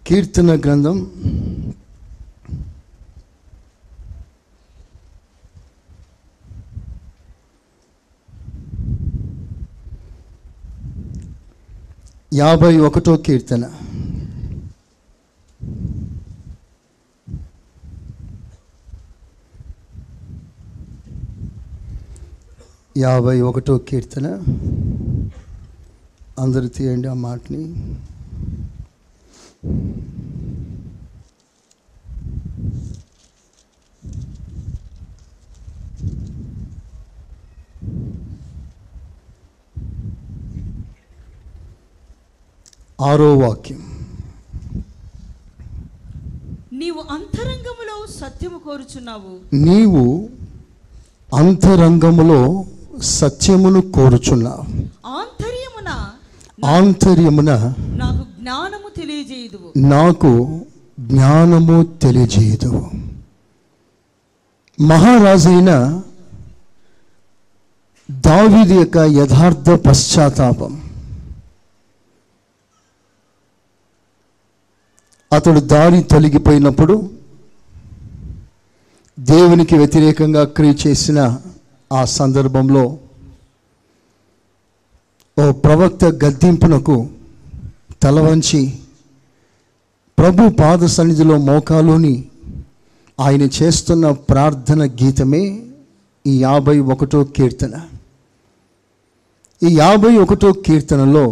కీర్తన గ్రంథం 51వ కీర్తన. అందరూ తీయండి ఆ మాటని. ఆరో వాక్యం. నీవు అంతరంగములో సత్యము కోరుచున్నావు. నీవు అంతరంగములో సత్యమును కోరుచున్నావు. ఆంతర్యమున నాకు జ్ఞానము తెలియజేయుదువు. నాకు జ్ఞానము తెలియజేయుదువు. మహారాజైన దావీదు యొక్క యథార్థ పశ్చాత్తాపం. అతడు దారి తొలగిపోయినప్పుడు దేవునికి వ్యతిరేకంగా క్రియ చేసిన ఆ సందర్భంలో ఓ ప్రవక్త గద్దింపునకు తలవంచి ప్రభు పాద సన్నిధిలో మోకాలుని ఆయన చేస్తున్న ప్రార్థన గీతమే ఈ 51వ కీర్తన. ఈ 51వ కీర్తనలో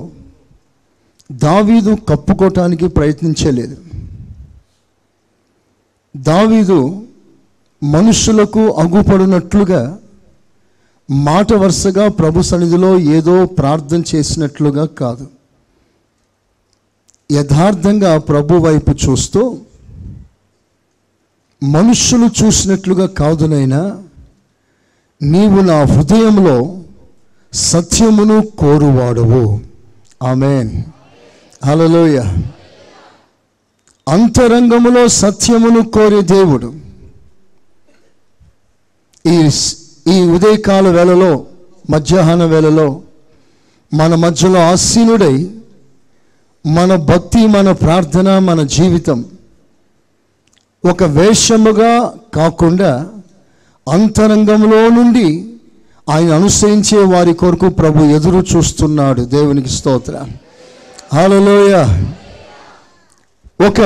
దావీదు కప్పుకోవటానికి ప్రయత్నించలేదు. దావీదు మనుషులకు అగుపడినట్లుగా మాట వరుసగా ప్రభు సన్నిధిలో ఏదో ప్రార్థన చేసినట్లుగా కాదు, యథార్థంగా ప్రభు వైపు చూస్తూ మనుషులు చూసినట్లుగా కాదునైనా నీవు నా హృదయంలో సత్యమును కోరువాడవు. ఆమేన్, హల్లెలూయా. అంతరంగములో సత్యమును కోరే దేవుడు ఈ ఉదయకాల వేళలో, మధ్యాహ్న వేళలో మన మధ్యలో ఆసీనుడై మన భక్తి, మన ప్రార్థన, మన జీవితం ఒక వేషముగా కాకుండా అంతరంగంలో నుండి ఆయన అనుసరించే వారి కొరకు ప్రభు ఎదురు చూస్తున్నాడు. దేవునికి స్తోత్రం, హల్లెలూయా. ఒక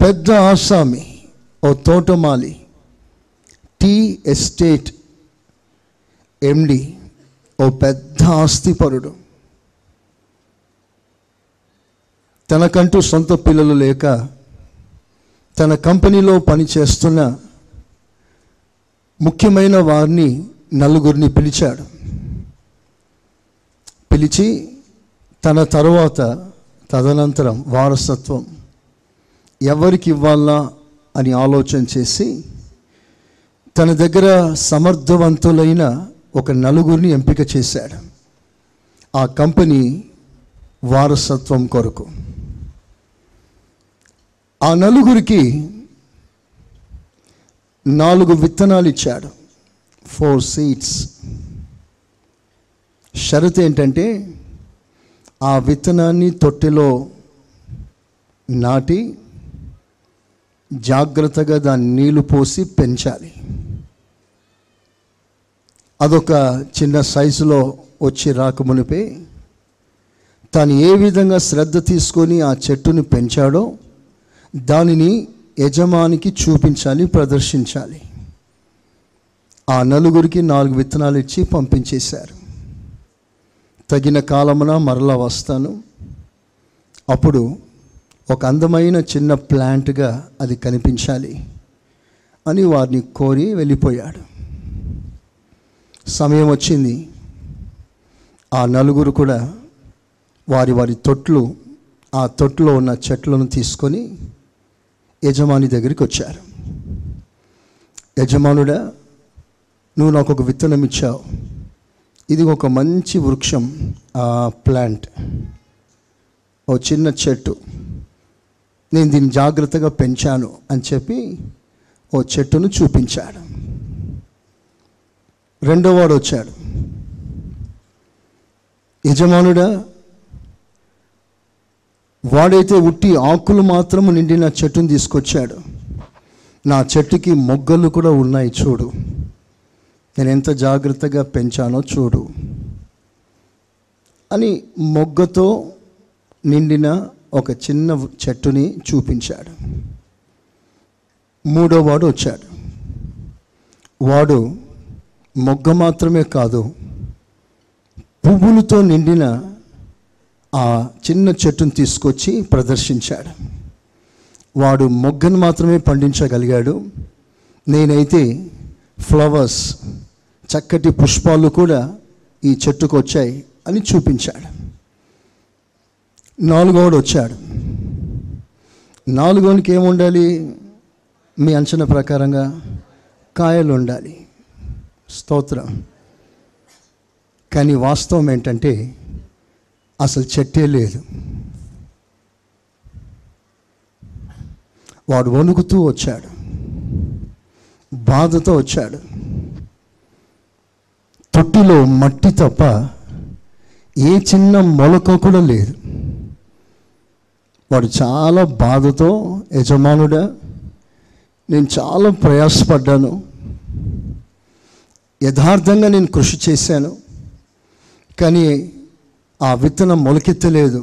పెద్ద ఆసామి, ఓ తోటమాలి, టీ ఎస్టేట్ ఎండి, ఓ పెద్ద ఆస్తిపరుడు, తనకంటూ సొంత పిల్లలు లేక తన కంపెనీలో పనిచేస్తున్న ముఖ్యమైన వారిని నలుగురిని పిలిచాడు. పిలిచి తదనంతరం వారసత్వం ఎవరికి ఇవ్వాలా అని ఆలోచన చేసి తన దగ్గర సమర్థవంతులైన ఒక నలుగురిని ఎంపిక చేశాడు ఆ కంపెనీ వారసత్వం కొరకు. ఆ నలుగురికి 4 విత్తనాలు ఇచ్చాడు, 4 seeds. షరతు ఏంటంటే ఆ విత్తనాన్ని తొట్టెలో నాటి జాగ్రత్తగా దాన్ని నీళ్లు పోసి పెంచాలి. అదొక చిన్న సైజులో వచ్చి రాకమునిపే తాను ఏ విధంగా శ్రద్ధ తీసుకొని ఆ చెట్టుని పెంచాడో దానిని యజమానికి చూపించాలి, ప్రదర్శించాలి. ఆ నలుగురికి 4 విత్తనాలు ఇచ్చి పంపించేశారు. తగిన కాలమున మరలా వస్తాను, అప్పుడు ఒక అందమైన చిన్న ప్లాంట్గా అది కనిపించాలి అని వారిని కోరి వెళ్ళిపోయాడు. సమయం వచ్చింది. ఆ నలుగురు కూడా వారి తొట్లు, ఆ తొట్టులో ఉన్న చెట్లను తీసుకొని యజమాని దగ్గరికి వచ్చారు. యజమానుడా, నువ్వు నాకు ఒక విత్తనం ఇచ్చావు, ఇది ఒక మంచి వృక్షం, ఆ ప్లాంట్, ఓ చిన్న చెట్టు, నేను దీన్ని జాగ్రత్తగా పెంచాను అని చెప్పి ఓ చెట్టును చూపించాడు. రెండోవాడు వచ్చాడు. యజమానుడా, వాడైతే ఉట్టి ఆకులు మాత్రము నిండిన చెట్టును తీసుకొచ్చాడు. నా చెట్టుకి మొగ్గలు కూడా ఉన్నాయి చూడు, నేను ఎంత జాగ్రత్తగా పెంచానో చూడు అని మొగ్గతో నిండిన ఒక చిన్న చెట్టుని చూపించాడు. మూడో వాడు వచ్చాడు. వాడు మొగ్గ మాత్రమే కాదు, పువ్వులతో నిండిన ఆ చిన్న చెట్టును తీసుకొచ్చి ప్రదర్శించాడు. వాడు మొగ్గను మాత్రమే పండించగలిగాడు, నేనైతే ఫ్లవర్స్, చక్కటి పుష్పాలు కూడా ఈ చెట్టుకు వచ్చాయి అని చూపించాడు. నాలుగోడు వచ్చాడు. నాలుగోనికి ఏముండాలి? మీ అంచనా ప్రకారంగా కాయలు ఉండాలి. స్తోత్రం. కానీ వాస్తవం ఏంటంటే అసలు చెట్టే లేదు. వాడు వణుకుతూ వచ్చాడు, బాధతో వచ్చాడు. తొట్టిలో మట్టి తప్ప ఏ చిన్న మొలక కూడా లేదు. వాడు చాలా బాధతో, యజమానుడా నేను చాలా ప్రయాసపడ్డాను, యథార్థంగా నేను కృషి చేశాను, కానీ ఆ విత్తనం మొలకెత్తలేదు,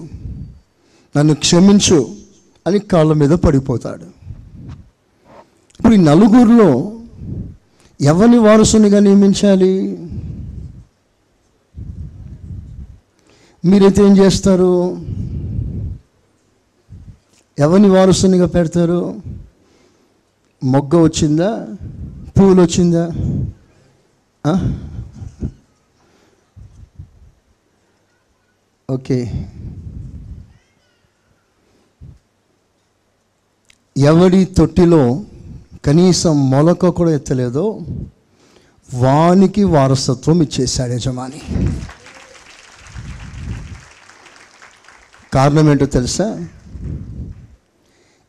నన్ను క్షమించు అని కాళ్ళ మీద పడిపోతాడు. ఇప్పుడు ఈ నలుగురిలో ఎవరిని వారసునిగా నియమించాలి? మీరైతే ఏం చేస్తారు? ఎవరిని వారసునిగా పెడతారు? మొగ్గ వచ్చిందా? పువ్వులు వచ్చిందా? ఓకే, ఎవడి తొట్టిలో కనీసం మొలక కూడా ఎత్తలేదో వానికి వారసత్వం ఇచ్చేశాడు యజమాని. కారణం ఏంటో తెలుసా?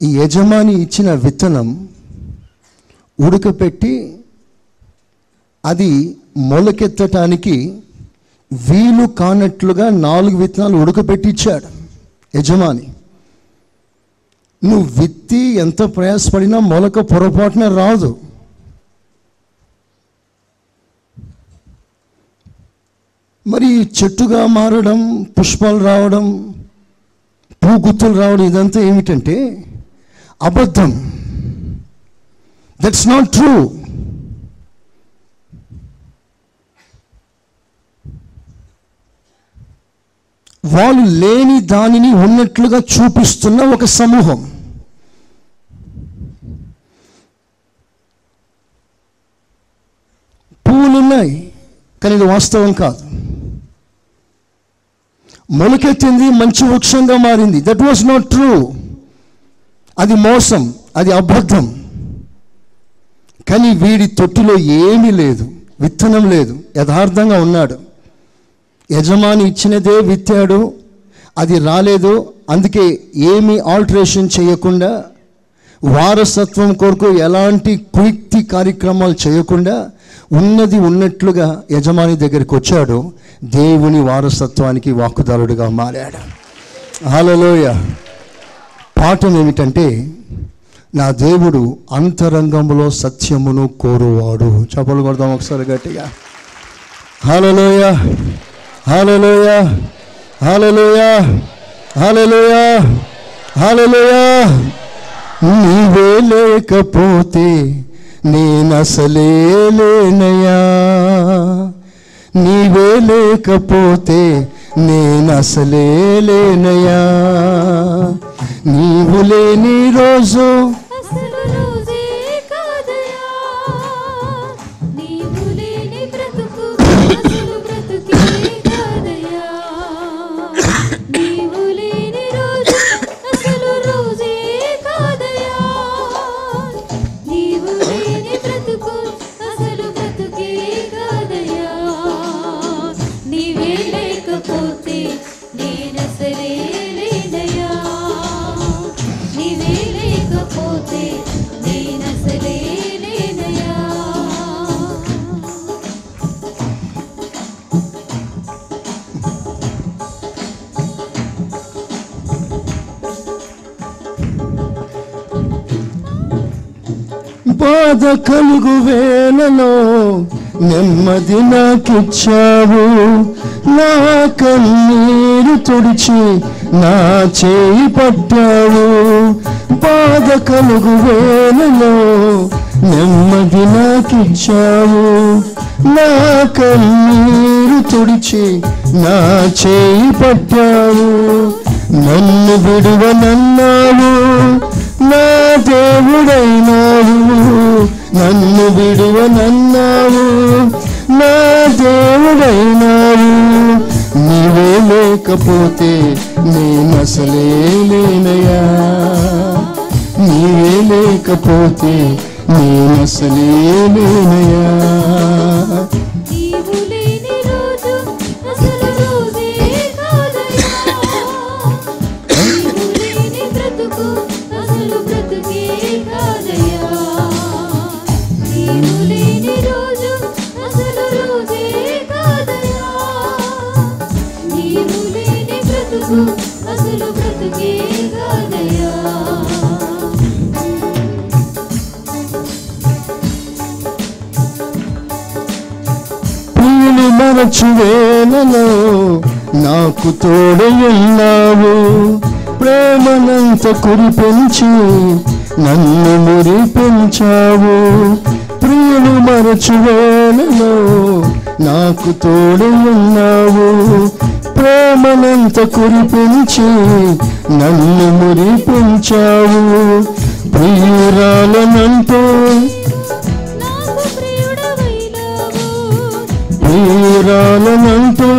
ఈ యజమాని ఇచ్చిన విత్తనం ఉడకపెట్టి అది మొలకెత్తటానికి వీలు కానట్లుగా 4 విత్తనాలు ఉడకపెట్టి ఇచ్చాడు యజమాని. నువ్వు విత్తి ఎంత ప్రయాసపడినా మొలక పొరపాటున రాదు. మరి చెట్టుగా మారడం, పుష్పాలు రావడం, పూగుత్తులు రావడం, ఇదంతా ఏమిటంటే అబద్ధం. That's not true. వాళ్ళు లేని దానిని ఉన్నట్లుగా చూపిస్తున్న ఒక సమూహం. పువ్వులున్నాయి కానీ ఇది వాస్తవం కాదు. మొలకెత్తింది, మంచి వృక్షంగా మారింది. That was not true. అది మోసం, అది అబద్ధం. కానీ వీడి తొట్టిలో ఏమీ లేదు, విత్తనం లేదు, యథార్థంగా ఉన్నాడు. యజమాని ఇచ్చినదే విత్తాడు, అది రాలేదు. అందుకే ఏమీ ఆల్టరేషన్ చేయకుండా, వారసత్వం కొరకు ఎలాంటి కుయుక్తి కార్యక్రమాలు చేయకుండా ఉన్నది ఉన్నట్లుగా యజమాని దగ్గరికి వచ్చాడు. దేవుని వారసత్వానికి వాక్కుదారుడిగా మారాడు. హల్లెలూయా. పాఠం ఏమిటంటే, నా దేవుడు అంతరంగంలో సత్యమును కోరువాడు. చప్పలు కొడదాం ఒకసారి గట్టిగా. హల్లెలూయా, హల్లెలూయా, హల్లెలూయా, హల్లెలూయా, హల్లెలూయా. నీవే లేకపోతే నేనసలే లేనయ్యా, నీవే లేకపోతే నేనసలే లేనయ్యా. నీవు లేని రోజు నీవే లేకపోతే బాధ కలుగు వేళలో నెమ్మది నాకిచ్చావు. నా కన్నీరు తుడిచి నా చేయి పట్టావు. బాధ కలుగు వేళలో నెమ్మది నాకిచ్చావు. నా కన్నీరు తుడిచి నా చేయి పట్టావు. నన్ను విడువనన్నావు, నా దేవుడైనావు. నన్ను విడువనన్నావు, నా దేవుడైనావు. నీవే లేకపోతే నేనసలే లేనయ్యా. నీవే లేకపోతే నేనసలే లేనయ్యా. ప్రియులు మరచు వేళలో నాకు తోడయున్నావు. ప్రేమనంత కురిపించి నన్ను మురిపించావు. ప్రియులు మరచు వేళలో నాకు తోడయున్నావు. ప్రేమనంత కురిపించి నన్ను మురిపించావు. ప్రియురాలనంటూ ప్రియురాలనంటూ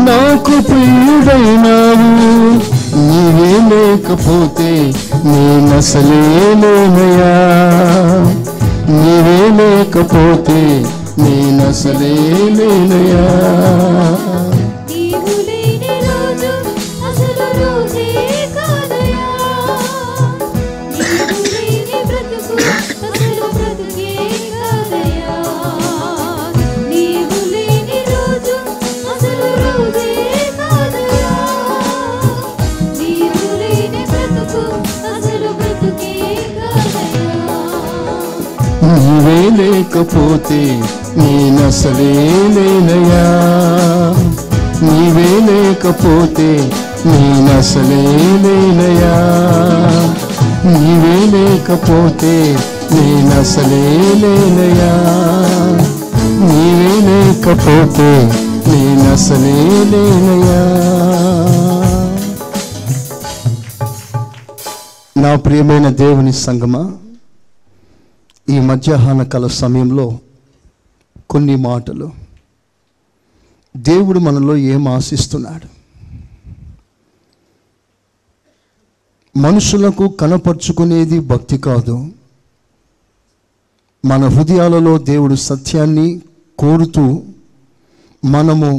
నాకు ప్రియుడైనావు. నీవే లేకపోతే నేనసలే లేనయ్యా. నీవే లేకపోతే నేనసలే లేనయ్యా. నీవే లేకపోతే నేనసలే లేనయ్యా. నీవే లేకపోతే నేనసలే లేనయ్యా. నీవే లేకపోతే నేనసలే లేనయ్యా. నీవే లేకపోతే నేనసలే లేనయ్యా. నా ప్రియమైన దేవుని సంగమా, ఈ మధ్యాహ్న కాల సమయంలో కొన్ని మాటలు, దేవుడు మనలో ఏం ఆశిస్తున్నాడు, మనుషులకు కనపరుచుకునేది భక్తి కాదు. మన హృదయాలలో దేవుడు సత్యాన్ని కోరుతూ మనము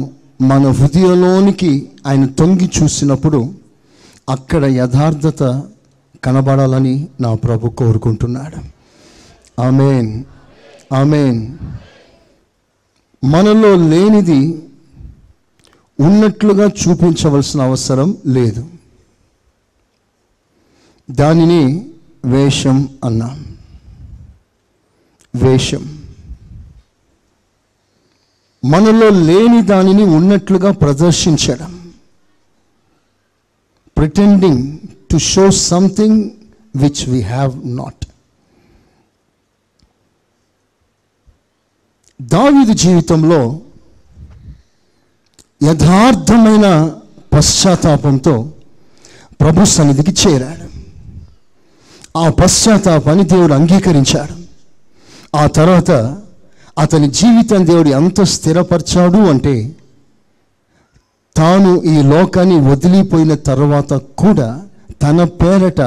మన హృదయంలోనికి ఆయన తొంగి చూసినప్పుడు అక్కడ యథార్థత కనబడాలని నా ప్రభు కోరుకుంటున్నాడు. ఆమేన్, ఆమేన్. మనలో లేనిది ఉన్నట్లుగా చూపించవలసిన అవసరం లేదు. దానిని వేషం అన్నాం. వేషం. మనలో లేని దానిని ఉన్నట్లుగా ప్రదర్శించడం. Pretending to show something which we have not. దావీదు జీవితంలో యథార్థమైన పశ్చాత్తాపంతో ప్రభు సన్నిధికి చేరాడు. ఆ పశ్చాత్తాపాన్ని దేవుడు అంగీకరించాడు. ఆ తర్వాత అతని జీవితం దేవుడు ఎంత స్థిరపరిచాడు అంటే, తాను ఈ లోకాన్ని వదిలిపోయిన తర్వాత కూడా తన పేరట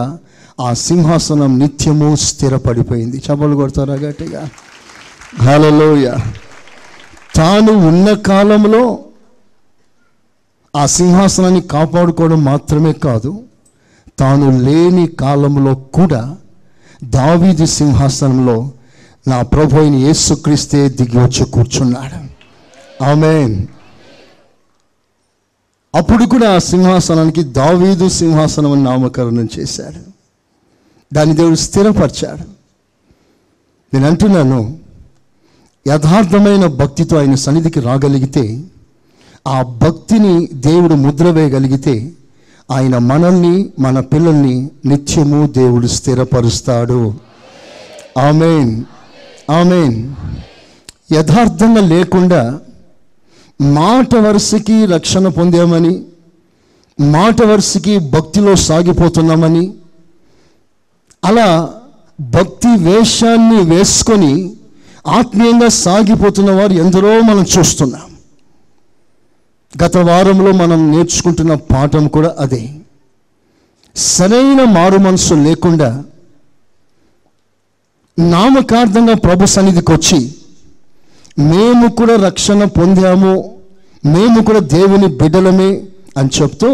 ఆ సింహాసనం నిత్యము స్థిరపడిపోయింది. చప్పలు కొడతారా గట్టిగా? హల్లెలూయా. తాను ఉన్న కాలంలో ఆ సింహాసనాన్ని కాపాడుకోవడం మాత్రమే కాదు, తాను లేని కాలంలో కూడా దావీదు సింహాసనంలో నా ప్రభు అయిన యేసుక్రీస్తే దిగి వచ్చి కూర్చున్నాడు. ఆమేన్. అప్పుడు కూడా ఆ సింహాసనానికి దావీదు సింహాసనం అని నామకరణం చేశాడు. దాన్ని దేవుడు స్థిరపరిచాడు. నేను అంటున్నాను, యథార్థమైన భక్తితో ఆయన సన్నిధికి రాగలిగితే, ఆ భక్తిని దేవుడు ముద్ర వేయగలిగితే, ఆయన మనల్ని, మన పిల్లల్ని నిత్యము దేవుడు స్థిరపరుస్తాడు. ఆమేన్, ఆమేన్. యథార్థంగా లేకుండా మాట వరుసకి రక్షణ పొందామని, మాట వరుసకి భక్తిలో సాగిపోతున్నామని, అలా భక్తి వేషాన్ని వేసుకొని ఆత్మీయంగా సాగిపోతున్న వారు ఎందరో మనం చూస్తున్నాం. గత వారంలో మనం నేర్చుకుంటున్న పాఠం కూడా అదే. సరైన మారు మనసు లేకుండా నామకార్థంగా ప్రభు సన్నిధికి వచ్చి మేము కూడా రక్షణ పొందాము, మేము కూడా దేవుని బిడ్డలమే అని చెప్తూ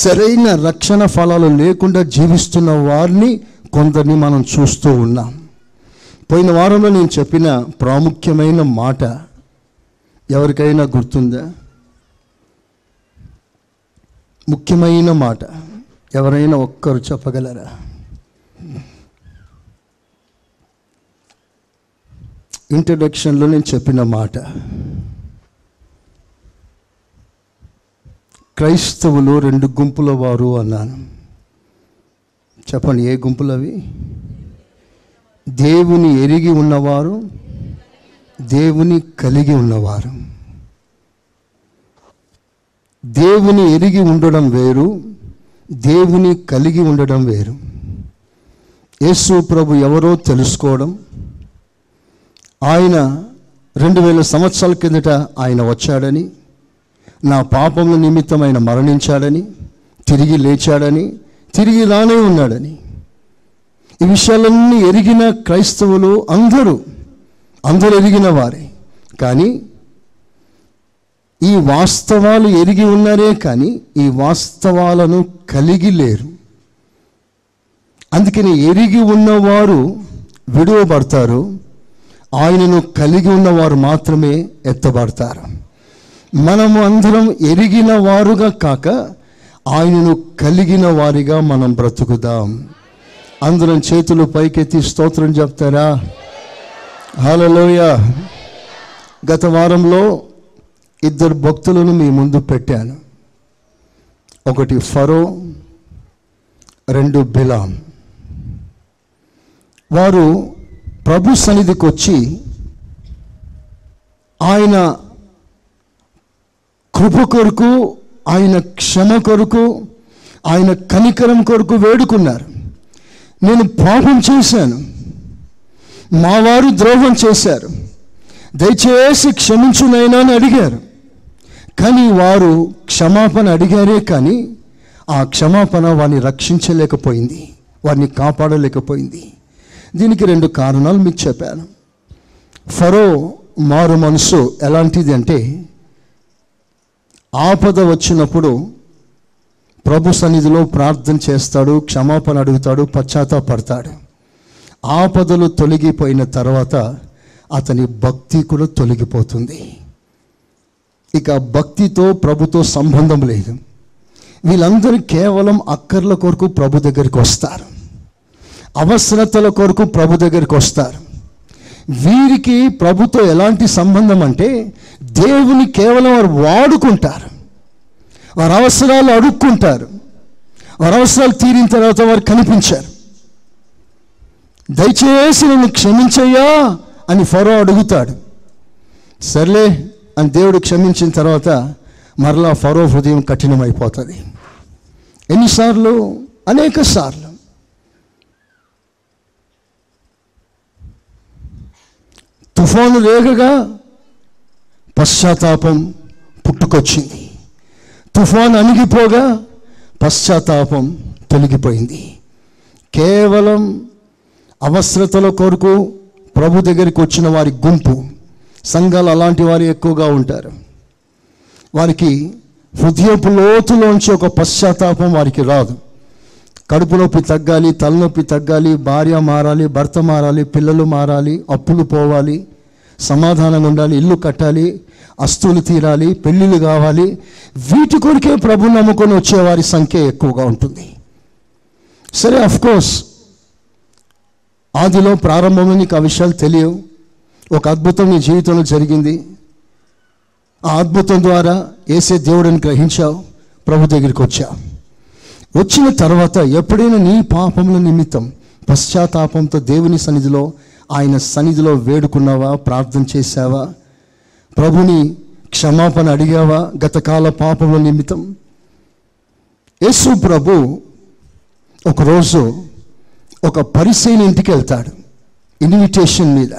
సరైన రక్షణ ఫలాలు లేకుండా జీవిస్తున్న వారిని కొందరిని మనం చూస్తూ ఉన్నాం. పోయిన వారంలో నేను చెప్పిన ప్రాముఖ్యమైన మాట ఎవరికైనా గుర్తుందా? ముఖ్యమైన మాట ఎవరైనా ఒక్కరు చెప్పగలరా? ఇంట్రడక్షన్లో నేను చెప్పిన మాట, క్రైస్తవులు 2 గుంపుల వారు అన్నాను. చెప్పండి, ఏ గుంపులు అవి? దేవుని ఎరిగి ఉన్నవారు, దేవుని కలిగి ఉన్నవారు. దేవుని ఎరిగి ఉండడం వేరు, దేవుని కలిగి ఉండడం వేరు. యేసు ప్రభు ఎవరో తెలుసుకోవడం, ఆయన 2000 సంవత్సరాల కిందట ఆయన వచ్చాడని, నా పాపముల నిమిత్తం ఆయన మరణించాడని, తిరిగి లేచాడని, తిరిగి రానే ఉన్నాడని, ఈ విషయాలన్నీ ఎరిగిన క్రైస్తవులు అందరూ ఎరిగిన వారే. కానీ ఈ వాస్తవాలు ఎరిగి ఉన్నారే కానీ ఈ వాస్తవాలను కలిగి లేరు. అందుకని ఎరిగి ఉన్నవారు విడువబడతారు, ఆయనను కలిగి ఉన్నవారు మాత్రమే ఎత్తబడతారు. మనము అందరం ఎరిగిన వారుగా కాక ఆయనను కలిగిన వారిగా మనం బ్రతుకుదాం. అందరం చేతులు పైకెత్తి స్తోత్రం చెప్తారా? హల్లెలూయా. గత వారంలో 2 భక్తులను మీ ముందు పెట్టాను. ఒకటి ఫరో, 2 బిలాం. వారు ప్రభు సన్నిధికి వచ్చి ఆయన కృప కొరకు, ఆయన క్షమ కొరకు, ఆయన కనికరం కొరకు వేడుకున్నారు. నేను పాపం చేశాను, మా వారు ద్రోహం చేశారు, దయచేసి క్షమించునైనా అని అడిగారు. కానీ వారు క్షమాపణ అడిగారే కానీ ఆ క్షమాపణ వారిని రక్షించలేకపోయింది, వారిని కాపాడలేకపోయింది. దీనికి 2 కారణాలు మీకు చెప్పాను. ఫరో మారు మనసు ఎలాంటిది అంటే, ఆపద వచ్చినప్పుడు ప్రభు సన్నిధిలో ప్రార్థన చేస్తాడు, క్షమాపణ అడుగుతాడు, పశ్చాత్తాపడతాడు. ఆపదలు తొలగిపోయిన తర్వాత అతని భక్తి కూడా తొలగిపోతుంది. ఇక భక్తితో ప్రభుతో సంబంధం లేదు. వీళ్ళందరూ కేవలం అక్కర్ల కొరకు ప్రభు దగ్గరికి వస్తారు, అవసరతల కొరకు ప్రభు దగ్గరికి వస్తారు. వీరికి ప్రభుతో ఎలాంటి సంబంధం అంటే, దేవుని కేవలం వారు వాడుకుంటారు, వారి అవసరాలు అడుక్కుంటారు, వారి అవసరాలు తీరిన తర్వాత వారు కనిపించారు. దయచేసి నన్ను క్షమించయ్యా అని ఫరో అడుగుతాడు. సర్లే అని దేవుడు క్షమించిన తర్వాత మరలా ఫరో హృదయం కఠినమైపోతుంది. ఎన్నిసార్లు? అనేక సార్లు. తుఫాను రేగగా పశ్చాత్తాపం పుట్టుకొచ్చింది, తుఫాను అణిగిపోగా పశ్చాత్తాపం తొలగిపోయింది. కేవలం అవసరతల కొరకు ప్రభు దగ్గరికి వచ్చిన వారి గుంపు, సంఘాలు అలాంటి వారు ఎక్కువగా ఉంటారు. వారికి హృదయపు లోతులోంచి ఒక పశ్చాత్తాపం వారికి రాదు. కడుపు నొప్పి తగ్గాలి, తలనొప్పి తగ్గాలి, భార్య మారాలి, భర్త మారాలి, పిల్లలు మారాలి, అప్పులు పోవాలి, సమాధానంగా ఉండాలి, ఇల్లు కట్టాలి, అస్తులు తీరాలి, పెళ్ళిళ్ళు కావాలి. వీటి కొరికే ప్రభు నమ్ముకొని వచ్చేవారి సంఖ్య ఎక్కువగా ఉంటుంది. సరే, అఫ్కోర్స్ ఆదిలో ప్రారంభంలో నీకు ఆ విషయాలు తెలియవు. ఒక అద్భుతం నీ జీవితంలో జరిగింది. ఆ అద్భుతం ద్వారా యేసే దేవుడిని గ్రహించావు, ప్రభు దగ్గరికి వచ్చావు. వచ్చిన తర్వాత ఎప్పుడైనా నీ పాపముల నిమిత్తం పశ్చాత్తాపంతో దేవుని సన్నిధిలో, ఆయన సన్నిధిలో వేడుకున్నావా, ప్రార్థన చేశావా, ప్రభుని క్షమాపణ అడిగావా గతకాల పాపముల నిమిత్తం? యేసు ప్రభు ఒకరోజు ఒక పరిసయ్యుని ఇంటికి వెళ్తాడు ఇన్విటేషన్ మీద.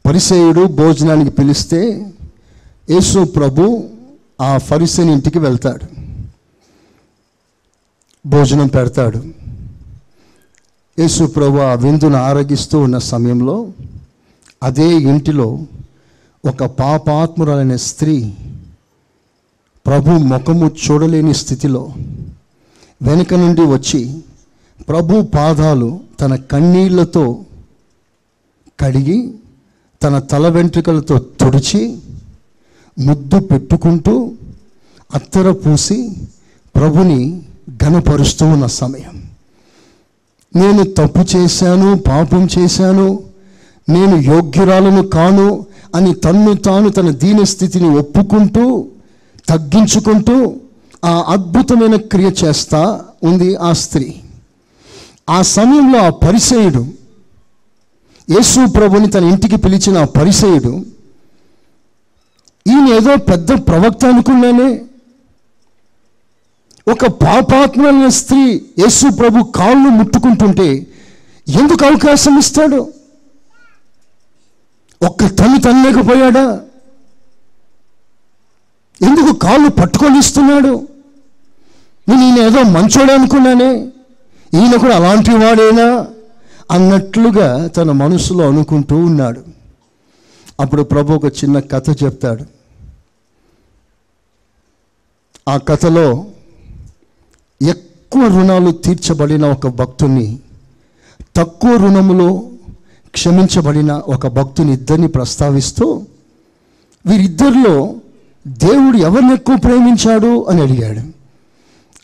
పరిసయ్యుడు భోజనానికి పిలిస్తే యేసు ప్రభు ఆ పరిసయ్యుని ఇంటికి వెళ్తాడు, భోజనం పెడతాడు. యేసు ప్రభు ఆ విందును ఆరగిస్తూ ఉన్న సమయంలో అదే ఇంటిలో ఒక పాపాత్మురాలైన స్త్రీ ప్రభు ముఖము చూడలేని స్థితిలో వెనుక నుండి వచ్చి ప్రభు పాదాలు తన కన్నీళ్లతో కడిగి తన తల వెంట్రుకలతో తుడిచి ముద్దు పెట్టుకుంటూ అత్తర పూసి ప్రభుని ఘనపరుస్తూ ఉన్న సమయం. నేను తప్పు చేశాను, పాపం చేశాను, నేను యోగ్యురాలను కాను అని తన్ను తాను తన దీన స్థితిని ఒప్పుకుంటూ తగ్గించుకుంటూ ఆ అద్భుతమైన క్రియ చేస్తా ఉంది ఆ స్త్రీ. ఆ సమయంలో ఆ పరిసయ్యుడు, యేసు ప్రభుని తన ఇంటికి పిలిచిన ఆ పరిసయ్యుడు, ఈయన ఏదో పెద్ద ప్రవక్త అనుకున్నానే, ఒక పాపాత్మైన స్త్రీ యేసు ప్రభు కాళ్ళు ముట్టుకుంటుంటే ఎందుకు అవకాశం ఇస్తాడు? ఒక్క తనలేకపోయాడా? ఎందుకు కాళ్ళు పట్టుకొని ఇస్తున్నాడు? నేను ఈయన ఏదో మంచోడే అనుకున్నానే, ఈయన కూడా అలాంటి వాడేనా అన్నట్లుగా తన మనసులో అనుకుంటూ ఉన్నాడు. అప్పుడు ప్రభు ఒక చిన్న కథ చెప్తాడు. ఆ కథలో ఎక్కువ రుణాలు తీర్చబడిన ఒక భక్తుని, తక్కువ రుణములో క్షమించబడిన ఒక భక్తుని ఇద్దరిని ప్రస్తావిస్తూ వీరిద్దరిలో దేవుడు ఎవరిని ఎక్కువ ప్రేమించాడు అని అడిగాడు.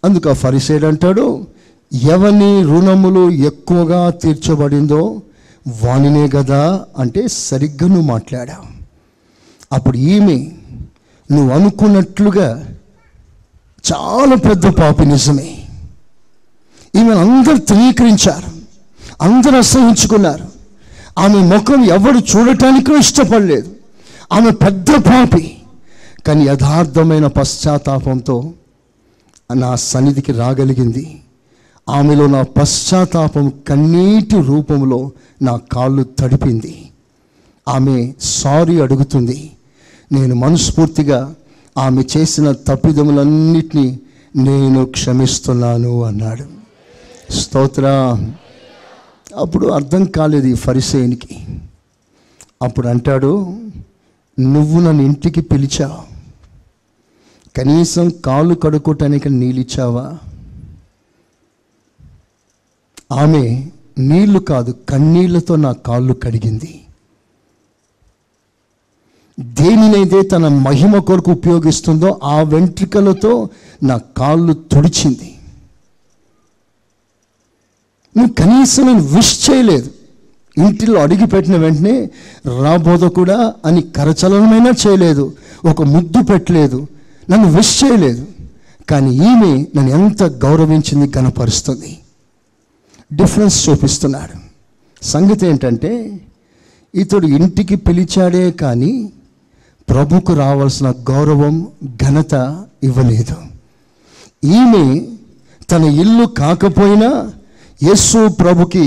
అందుకు ఆ ఫరిసేయుడు అంటాడు, ఎవని రుణములు ఎక్కువగా తీర్చబడిందో వానినే కదా అంటే సరిగ్గా నువ్వు మాట్లాడావు. అప్పుడు ఈమె నువ్వు అనుకున్నట్లుగా చాలా పెద్ద పాపి, నిజమే. ఈమె అందరు ధృవీకరించారు, అందరూ అసహించుకున్నారు. ఆమె ముఖం ఎవరు చూడటానికి ఇష్టపడలేదు. ఆమె పెద్ద పాపి, కానీ యథార్థమైన పశ్చాత్తాపంతో నా సన్నిధికి రాగలిగింది. ఆమెలో నా పశ్చాత్తాపం కన్నీటి రూపంలో నా కాళ్ళు తడిపింది. ఆమె సారీ అడుగుతుంది. నేను మనస్ఫూర్తిగా ఆమె చేసిన తప్పిదములన్నిటినీ నేను క్షమిస్తున్నాను అన్నాడు. స్తోత్రం. అప్పుడు అర్థం కాలేదు ఈ ఫరిసేయునికి. అప్పుడు అంటాడు, నువ్వు నన్ను ఇంటికి పిలిచావు, కనీసం కాళ్ళు కడుక్కోటానికి నీళ్ళు ఇచ్చావా? ఆమె నీళ్లు కాదు, కన్నీళ్లతో నా కాళ్ళు కడిగింది. దేనినైతే తన మహిమ కొరకు ఉపయోగిస్తుందో ఆ వెంట్రుకలతో నా కాళ్ళు తుడిచింది. నువ్వు కనీసం నేను విష్ చేయలేదు. ఇంటిలో అడిగి పెట్టిన వెంటనే రాబోదకుడా అని కరచలనమైనా చేయలేదు, ఒక ముద్దు పెట్టలేదు, నన్ను విష్ చేయలేదు. కానీ ఈమె నన్ను ఎంత గౌరవించింది, కనపరుస్తుంది. డిఫరెన్స్ చూపిస్తున్నాడు. సంగతి ఏంటంటే, ఇతడు ఇంటికి పిలిచాడే కానీ ప్రభుకు రావాల్సిన గౌరవం, ఘనత ఇవ్వలేదు. ఈమె తన ఇల్లు కాకపోయినా యేసు ప్రభుకి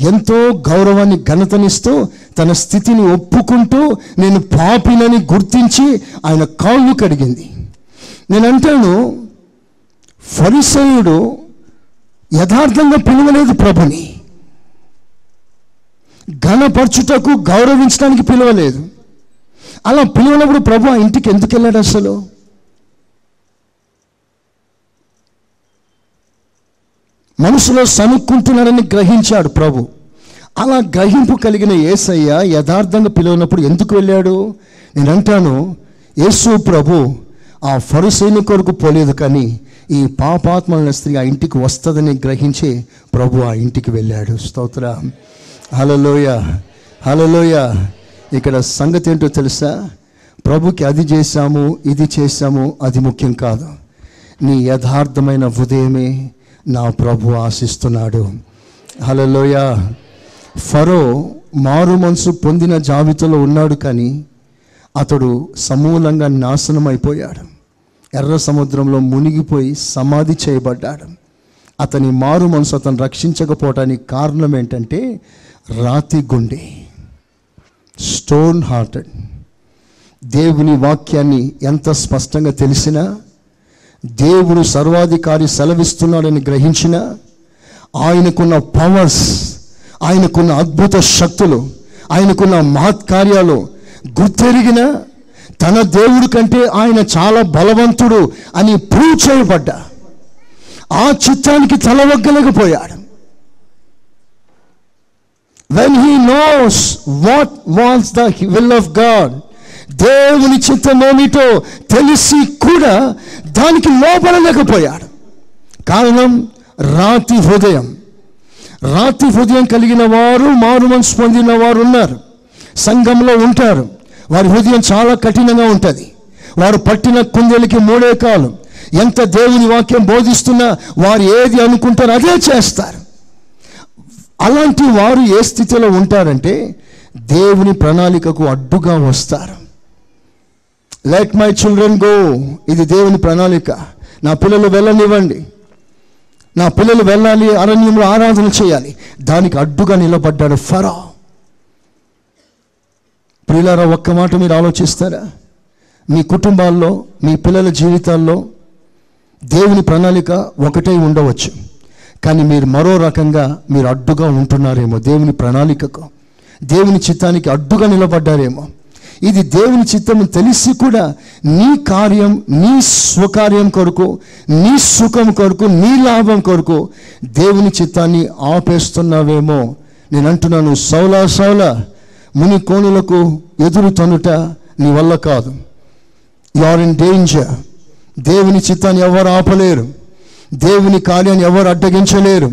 ఎంతో గౌరవాన్ని, ఘనతనిస్తూ తన స్థితిని ఒప్పుకుంటూ నేను పాపినని గుర్తించి ఆయన కాళ్ళు కడిగింది. నేను అంటాను, ఫరిసేయుడు యథార్థంగా పిలవలేదు ప్రభుని, ఘనపరచుటకు గౌరవించడానికి పిలవలేదు. అలా పిలవనప్పుడు ప్రభు ఆ ఇంటికి ఎందుకు వెళ్ళాడు? అసలు మనసులో సనుక్కుంటున్నాడని గ్రహించాడు ప్రభు. అలా గ్రహింపు కలిగిన యేసయ్య యథార్థంగా పిలవనప్పుడు ఎందుకు వెళ్ళాడు? నేను అంటాను, యేసు ప్రభు ఆ ఫరిసేయుని కొరకు పోలేదు, కానీ ఈ పాపాత్మల స్త్రీ ఆ ఇంటికి వస్తుందని గ్రహించి ప్రభు ఆ ఇంటికి వెళ్ళాడు. స్తోత్రం. హల్లెలూయా, హల్లెలూయా. ఇక్కడ సంగతి ఏంటో తెలుసా? ప్రభుకి అది చేశాము, ఇది చేశాము, అది ముఖ్యం కాదు. నీ యథార్థమైన హృదయమే నా ప్రభు ఆశిస్తున్నాడు. హల్లెలూయా. ఫరో మారు మనసు పొందిన జాబితాలో ఉన్నాడు, కానీ అతడు సమూలంగా నాశనం అయిపోయాడు. ఎర్ర సముద్రంలో మునిగిపోయి సమాధి చేయబడ్డాడు. అతని మారు మనసు అతను రక్షించకపోవటానికి కారణం ఏంటంటే రాతి గుండె, స్టోన్ హార్టెడ్. దేవుని వాక్యాన్ని ఎంత స్పష్టంగా తెలిసినా, దేవుడు సర్వాధికారి సెలవిస్తున్నాడని గ్రహించినా, ఆయనకున్న పవర్స్, ఆయనకున్న అద్భుత శక్తులు, ఆయనకున్న మహత్కార్యాలు గుర్తెరిగిన తన దేవుడి కంటే ఆయన చాలా బలవంతుడు అని ప్రూవ్ చేయబడ్డా ఆ చిత్తానికి తలవగ్గలేకపోయాడు. When he knows what was the will of God, దేవుని చిత్తం ఏమిటో తెలిసి కూడా దానికి లోబడలేకపోయాడు. కారణం రాతి హృదయం. రాతి హృదయం కలిగిన వారు, మారు మనసు పొందిన వారు ఉన్నారు, సంఘంలో ఉంటారు. వారి హృదయం చాలా కఠినంగా ఉంటుంది. వారు పట్టిన కుందేలకి మూడే కాలు. ఎంత దేవుని వాక్యం బోధిస్తున్నా వారు ఏది అనుకుంటారో అదే చేస్తారు. అలాంటి వారు ఏ స్థితిలో ఉంటారంటే దేవుని ప్రణాళికకు అడ్డుగా వస్తారు. లెట్ మై చిల్డ్రన్ గో, ఇది దేవుని ప్రణాళిక. నా పిల్లలు వెళ్ళనివ్వండి, నా పిల్లలు వెళ్ళాలి, అరణ్యంలో ఆరాధన చేయాలి. దానికి అడ్డుగా నిలబడ్డాడు ఫరో. ప్రియులారా, ఒక్క మాట మీరు ఆలోచిస్తారా? మీ కుటుంబాల్లో, మీ పిల్లల జీవితాల్లో దేవుని ప్రణాళిక ఒకటే ఉండవచ్చు, కానీ మీరు మరో రకంగా మీరు అడ్డుగా ఉంటున్నారేమో. దేవుని ప్రణాళికకు, దేవుని చిత్తానికి అడ్డుగా నిలబడ్డారేమో. ఇది దేవుని చిత్తం తెలిసి కూడా నీ కార్యం, నీ స్వకార్యం కొరకు, నీ సుఖం కొరకు, నీ లాభం కొరకు దేవుని చిత్తాన్ని ఆపేస్తున్నావేమో. నేను అంటున్నాను, సౌలా సౌలా, ముని కోణులకు ఎదురు తనుట నీ వల్ల కాదు. You are in danger. దేవుని చిత్తాన్ని ఎవరు ఆపలేరు, దేవుని కార్యాన్ని ఎవరు అడ్డగించలేరు.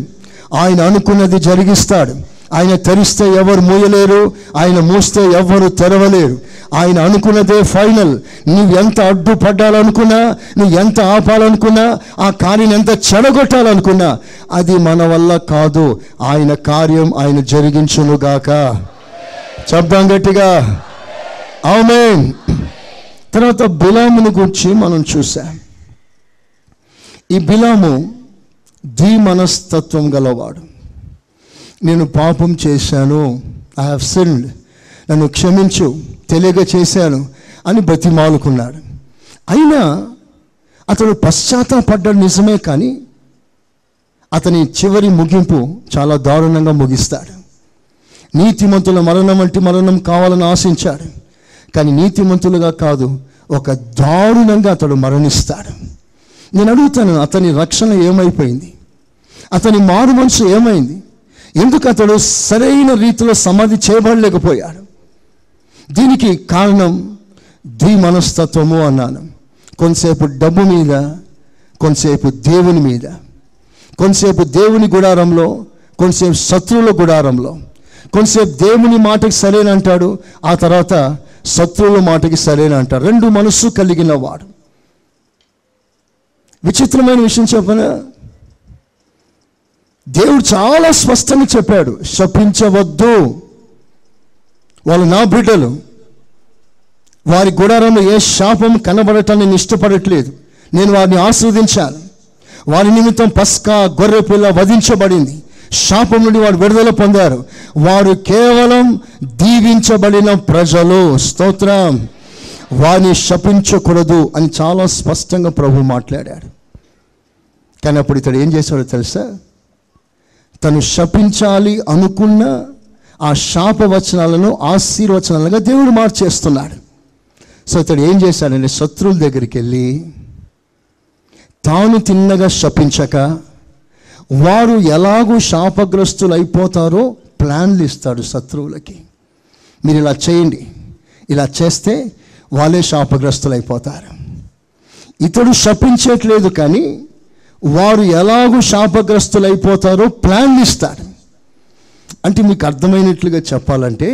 ఆయన అనుకున్నది జరిగిస్తాడు. ఆయన తెరిస్తే ఎవరు మూయలేరు, ఆయన మూస్తే ఎవరు తెరవలేరు. ఆయన అనుకున్నదే ఫైనల్. నువ్వు ఎంత అడ్డుపడ్డాలనుకున్నా, నువ్వు ఎంత ఆపాలనుకున్నా, ఆ కార్యం ఎంత చెడగొట్టాలనుకున్నా అది మన వల్ల కాదు. ఆయన కార్యం ఆయన జరిగించునుగాక. చెప్దాం గట్టిగా ఆమేన్. తర్వాత బిలామును గురించి మనం చూసాం. ఈ బిలాము ద్విమనస్తత్వం గలవాడు. నేను పాపం చేశాను, ఐ హ్యావ్ సిన్డ్, నన్ను క్షమించు, తెలియక చేశాను అని బతిమాలుకున్నాడు. అయినా అతడు పశ్చాత్తాపడ్డాడు నిజమే, కానీ అతని చివరి ముగింపు చాలా దారుణంగా ముగిస్తాడు. నీతిమంతుల మరణం వంటి మరణం కావాలని ఆశించాడు, కానీ నీతిమంతులుగా కాదు, ఒక దారుణంగా అతడు మరణిస్తాడు. నేను అడుగుతాను, అతని రక్షణ ఏమైపోయింది? అతని మారు మనసు ఏమైంది? ఎందుకు అతడు సరైన రీతిలో సమాధి చేయబడలేకపోయాడు? దీనికి కారణం ద్విమనస్తత్వము అన్నాను. కొంతసేపు డబ్బు మీద, కొంతసేపు దేవుని మీద, కొంతసేపు దేవుని గుడారంలో, కొంతసేపు శత్రువుల గుడారంలో. కొంతసేపు దేవుని మాటకి సరైన అంటాడు, ఆ తర్వాత శత్రువుల మాటకి సరైన అంటాడు. రెండు మనస్సు కలిగిన వాడు. విచిత్రమైన విషయం చెప్పనా? దేవుడు చాలా స్పష్టంగా చెప్పాడు, శపించవద్దు. వాళ్ళు నా బిడ్డలు, వారి గుడారంలో ఏ శాపం కనబడటాన్ని నేను ఇష్టపడట్లేదు. నేను వారిని ఆస్వాదించాను. వారి నిమిత్తం పస్కా గొర్రె పిల్ల వధించబడింది. శాపం నుండి వారు విడుదల పొందారు. వారు కేవలం దీవించబడిన ప్రజలు. స్తోత్రం. వారిని శపించకూడదు అని చాలా స్పష్టంగా ప్రభు మాట్లాడాడు. కానీ అప్పుడు ఇతడు ఏం చేశాడో తెలుసా? తను శపించాలి అనుకున్న ఆ శాపవచనాలను ఆశీర్వచనాలుగా దేవుడు మార్చేస్తున్నాడు. సో ఇతడు ఏం చేశాడంటే శత్రువుల దగ్గరికి వెళ్ళి తాను తిన్నగా శపించక వారు ఎలాగూ శాపగ్రస్తులు అయిపోతారో ప్లాన్లు ఇస్తాడు శత్రువులకి. మీరు ఇలా చేయండి, ఇలా చేస్తే వాళ్ళే శాపగ్రస్తులు అయిపోతారు. ఇతడు శపించట్లేదు, కానీ వారు ఎలాగూ శాపగ్రస్తులు అయిపోతారో ప్లాన్లు ఇస్తాడు. అంటే మీకు అర్థమైనట్లుగా చెప్పాలంటే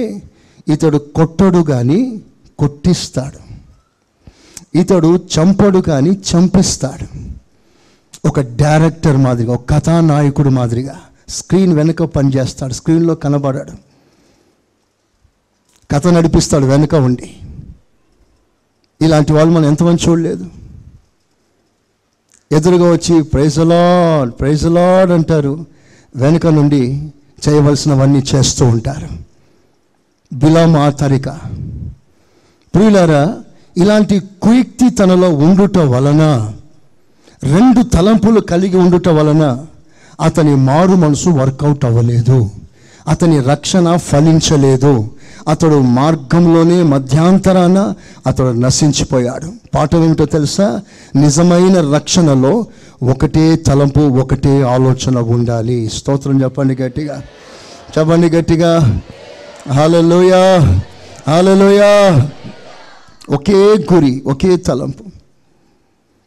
ఇతడు కొట్టడు కానీ కొట్టిస్తాడు, ఇతడు చంపడు కానీ చంపిస్తాడు. ఒక డైరెక్టర్ మాదిరిగా, ఒక కథానాయకుడు మాదిరిగా స్క్రీన్ వెనుక పనిచేస్తాడు, స్క్రీన్లో కనబడాడు, కథ నడిపిస్తాడు వెనుక ఉండి. ఇలాంటి వాళ్ళు మనం ఎంతమంది చూడలేదు. ఎదురుగా వచ్చి ప్రైజ్ లార్డ్ ప్రైజ్ లార్డ్ అంటారు, వెనుక నుండి చేయవలసినవన్నీ చేస్తూ ఉంటారు. బిలాము ఆ తరిక. ప్రియులారా, ఇలాంటి కుయుక్తి తనలో ఉండుట వలన, రెండు తలంపులు కలిగి ఉండుట వలన అతని మారు మనసు వర్కౌట్ అవ్వలేదు, అతని రక్షణ ఫలించలేదు. అతడు మార్గంలోనే మధ్యాంతరాన అతడు నశించిపోయాడు. పాఠం ఏమిటో తెలుసా? నిజమైన రక్షణలో ఒకటే తలంపు, ఒకటే ఆలోచన ఉండాలి. స్తోత్రం చెప్పండి గట్టిగా, చెప్పండి గట్టిగా. హల్లెలూయా హల్లెలూయా. ఒకే గురి, ఒకే తలంపు.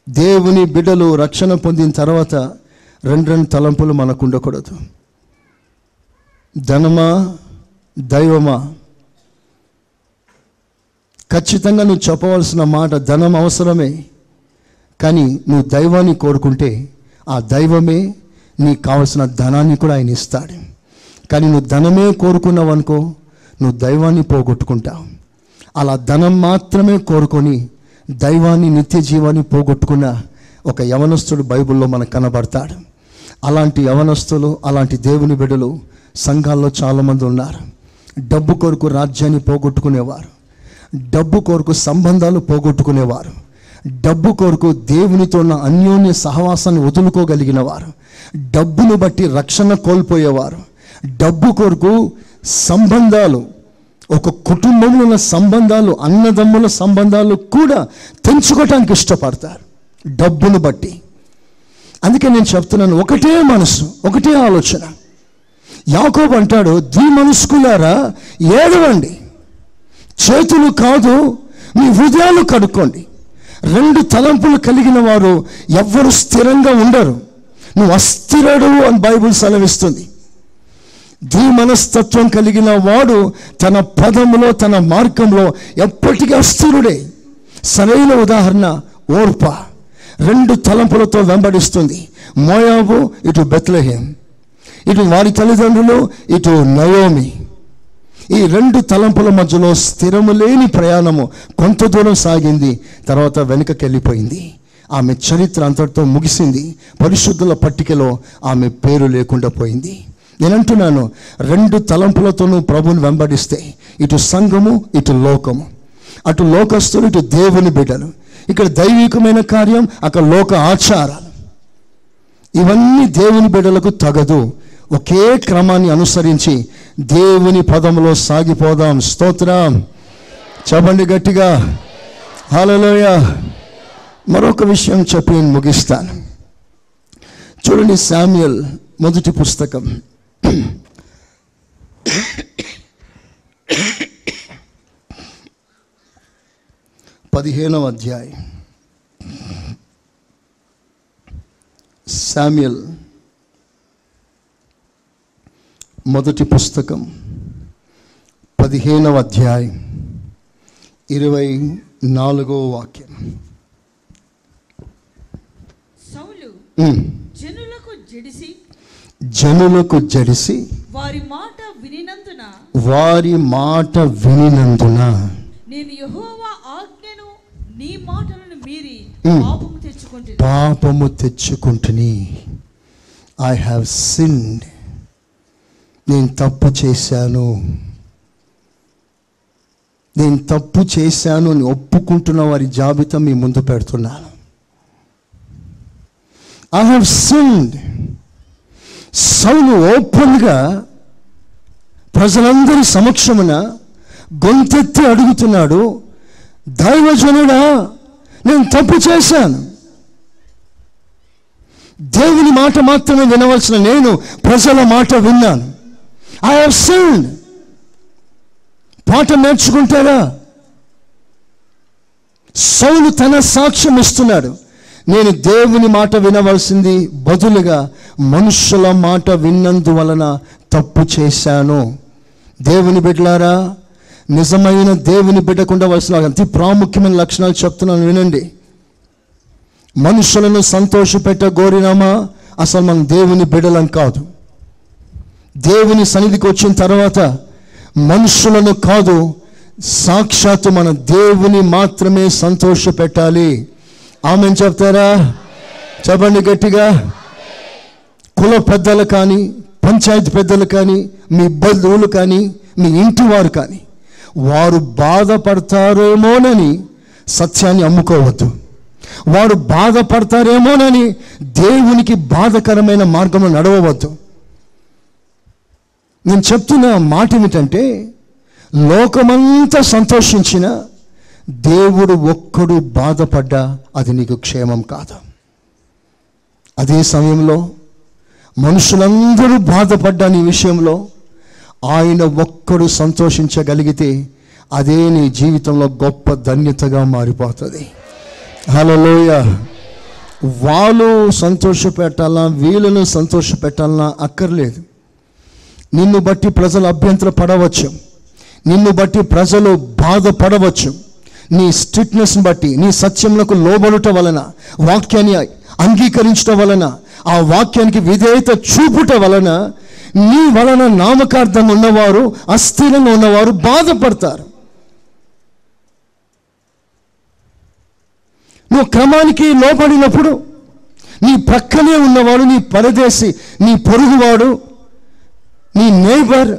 దేవుని బిడ్డలు రక్షణ పొందిన తర్వాత రెండు తలంపులు మనకు ఉండకూడదు. ధనమా దైవమా? ఖచ్చితంగా నువ్వు చెప్పవలసిన మాట ధనం అవసరమే, కానీ నువ్వు దైవాన్ని కోరుకుంటే ఆ దైవమే నీకు కావలసిన ధనాన్ని కూడా ఆయన ఇస్తాడు. కానీ నువ్వు ధనమే కోరుకున్నావు అనుకో, నువ్వు దైవాన్ని పోగొట్టుకుంటావు. అలా ధనం మాత్రమే కోరుకొని దైవాన్ని, నిత్య జీవాన్ని పోగొట్టుకున్న ఒక యవనస్తుడు బైబిల్లో మనకు కనబడతాడు. అలాంటి యవనస్తులు, అలాంటి దేవుని బిడ్డలు సంఘాల్లో చాలామంది ఉన్నారు. డబ్బు కొరకు రాజ్యాన్ని పోగొట్టుకునేవారు, డబ్బు కొరకు సంబంధాలు పోగొట్టుకునేవారు, డబ్బు కొరకు దేవునితో ఉన్న అన్యోన్య సహవాసాన్ని వదులుకోగలిగిన వారు, డబ్బును బట్టి రక్షణ కోల్పోయేవారు, డబ్బు కొరకు సంబంధాలు, ఒక కుటుంబంలో ఉన్న సంబంధాలు, అన్నదమ్ముల సంబంధాలు కూడా తెంచుకోవటానికి ఇష్టపడతారు డబ్బును బట్టి. అందుకే నేను చెప్తున్నాను, ఒకటే మనసు, ఒకటే ఆలోచన. యాకోబు అంటాడు, ద్విమనస్కులారా ఏడవండి, చేతులు కాదు మీ హృదయాలు కడుక్కోండి. రెండు తలంపులు కలిగిన వారు ఎవ్వరు స్థిరంగా ఉండరు. నువ్వు అస్థిరుడు అని బైబిల్ సెలవిస్తుంది. ద్విమనస్తత్వం కలిగిన వాడు తన పదములో, తన మార్గంలో ఎప్పటికీ అస్థిరుడే. సరైన ఉదాహరణ ఓర్ప. రెండు తలంపులతో వెంబడిస్తుంది. మోయాబు, ఇటు బెత్లెహేం, ఇటు వారి తల్లిదండ్రులు, ఇటు నయోమి. ఈ రెండు తలంపుల మధ్యలో స్థిరము లేని ప్రయాణము కొంత దూరం సాగింది, తర్వాత వెనుకకి వెళ్ళిపోయింది. ఆమె చరిత్ర అంతటితో ముగిసింది. పరిశుద్ధుల పట్టికలో ఆమె పేరు లేకుండా పోయింది. నేను అంటున్నాను, రెండు తలంపులతోనూ ప్రభువుని వెంబడిస్తే, ఇటు సంఘము, ఇటు లోకము, అటు లోకస్తులు, ఇటు దేవుని బిడ్డలు, ఇక్కడ దైవికమైన కార్యం, అక్కడ లోక ఆచారాలు, ఇవన్నీ దేవుని బిడ్డలకు తగదు. ఒకే క్రమాన్ని అనుసరించి దేవుని పదములో సాగిపోదాం. స్తోత్రం చెప్పండి గట్టిగా, హల్లెలూయా. మరొక విషయం చెప్పి నేను ముగిస్తాను. చూడండి, శామ్యూయల్ మొదటి పుస్తకం 15వ అధ్యాయం. శామ్యూయల్ మొదటి పుస్తకం 15వ అధ్యాయం 24వ వాక్యం. సౌలు జనులకు జడిసి వారి మాట వినినందున నేను యెహోవా ఆజ్ఞను నీ మాటలను మీరి పాపము తెచ్చుకుంటుని. I have sinned. నేను తప్పు చేశాను, నేను తప్పు చేశాను అని ఒప్పుకుంటున్న వారి జాబితా మీ ముందు పెడుతున్నాను. I have sinned. సౌలు ఓపెన్గా ప్రజలందరి సమక్షమున గొంతెత్తి అడుగుతున్నాడు, దైవజనుడా, నేను తప్పు చేశాను. దేవుని మాట మాత్రమే వినవలసిన నేను ప్రజల మాట విన్నాను. I have sinned. పాఠం నేర్చుకుంటారా? సౌలు తన సాక్ష్యం ఇస్తున్నాడు. నేను దేవుని మాట వినవలసింది బదులుగా మనుషుల మాట విన్నందువలన తప్పు చేశాను. దేవుని బిడ్డలారా, నిజమైన దేవుని బిడ్డకు ఉండవలసిన అతి ప్రాముఖ్యమైన లక్షణాలు చెప్తున్నాను, వినండి. మనుషులను సంతోషపెట్టగోరినామా, అసలు మనం దేవుని బిడ్డలం కాదు. దేవుని సన్నిధికి వచ్చిన తర్వాత మనుషులను కాదు, సాక్షాత్తు మన దేవుని మాత్రమే సంతోషపెట్టాలి. ఆమెన్ చెప్తారా? చెప్పండి గట్టిగా. కుల పెద్దలు కానీ, పంచాయతీ పెద్దలు కానీ, మీ బంధువులు కానీ, మీ ఇంటి వారు కానీ, వారు బాధపడతారేమోనని సత్యాన్ని అమ్ముకోవద్దు. వారు బాధపడతారేమోనని దేవునికి బాధకరమైన మార్గంలో నడవవద్దు. నేను చెప్తున్న మాట ఏమిటంటే, లోకమంతా సంతోషించిన దేవుడు ఒక్కడు బాధపడ్డా అది నీకు క్షేమం కాదు. అదే సమయంలో మనుషులందరూ బాధపడ్డా నీ విషయంలో ఆయన ఒక్కడు సంతోషించగలిగితే అదే నీ జీవితంలో గొప్ప ధన్యతగా మారిపోతుంది. హల్లెలూయా. వాళ్ళు సంతోషపెట్టాలా, వీళ్ళను సంతోషపెట్టాలన్నా అక్కర్లేదు. నిన్ను బట్టి ప్రజలు అభ్యంతర పడవచ్చు, నిన్ను బట్టి ప్రజలు బాధపడవచ్చు. నీ స్ట్రిక్ట్నెస్ని బట్టి, నీ సత్యములకు లోబడుట వలన, వాక్యాన్ని అంగీకరించడం వలన, ఆ వాక్యానికి విధేయత చూపుట వలన నీ వలన నామకార్థం ఉన్నవారు, అస్థిరంగా ఉన్నవారు బాధపడతారు. నువ్వు క్రమానికి లోబడినప్పుడు నీ ప్రక్కనే ఉన్నవాడు, నీ పరదేశి, నీ పొరుగువాడు, నీ నేబర్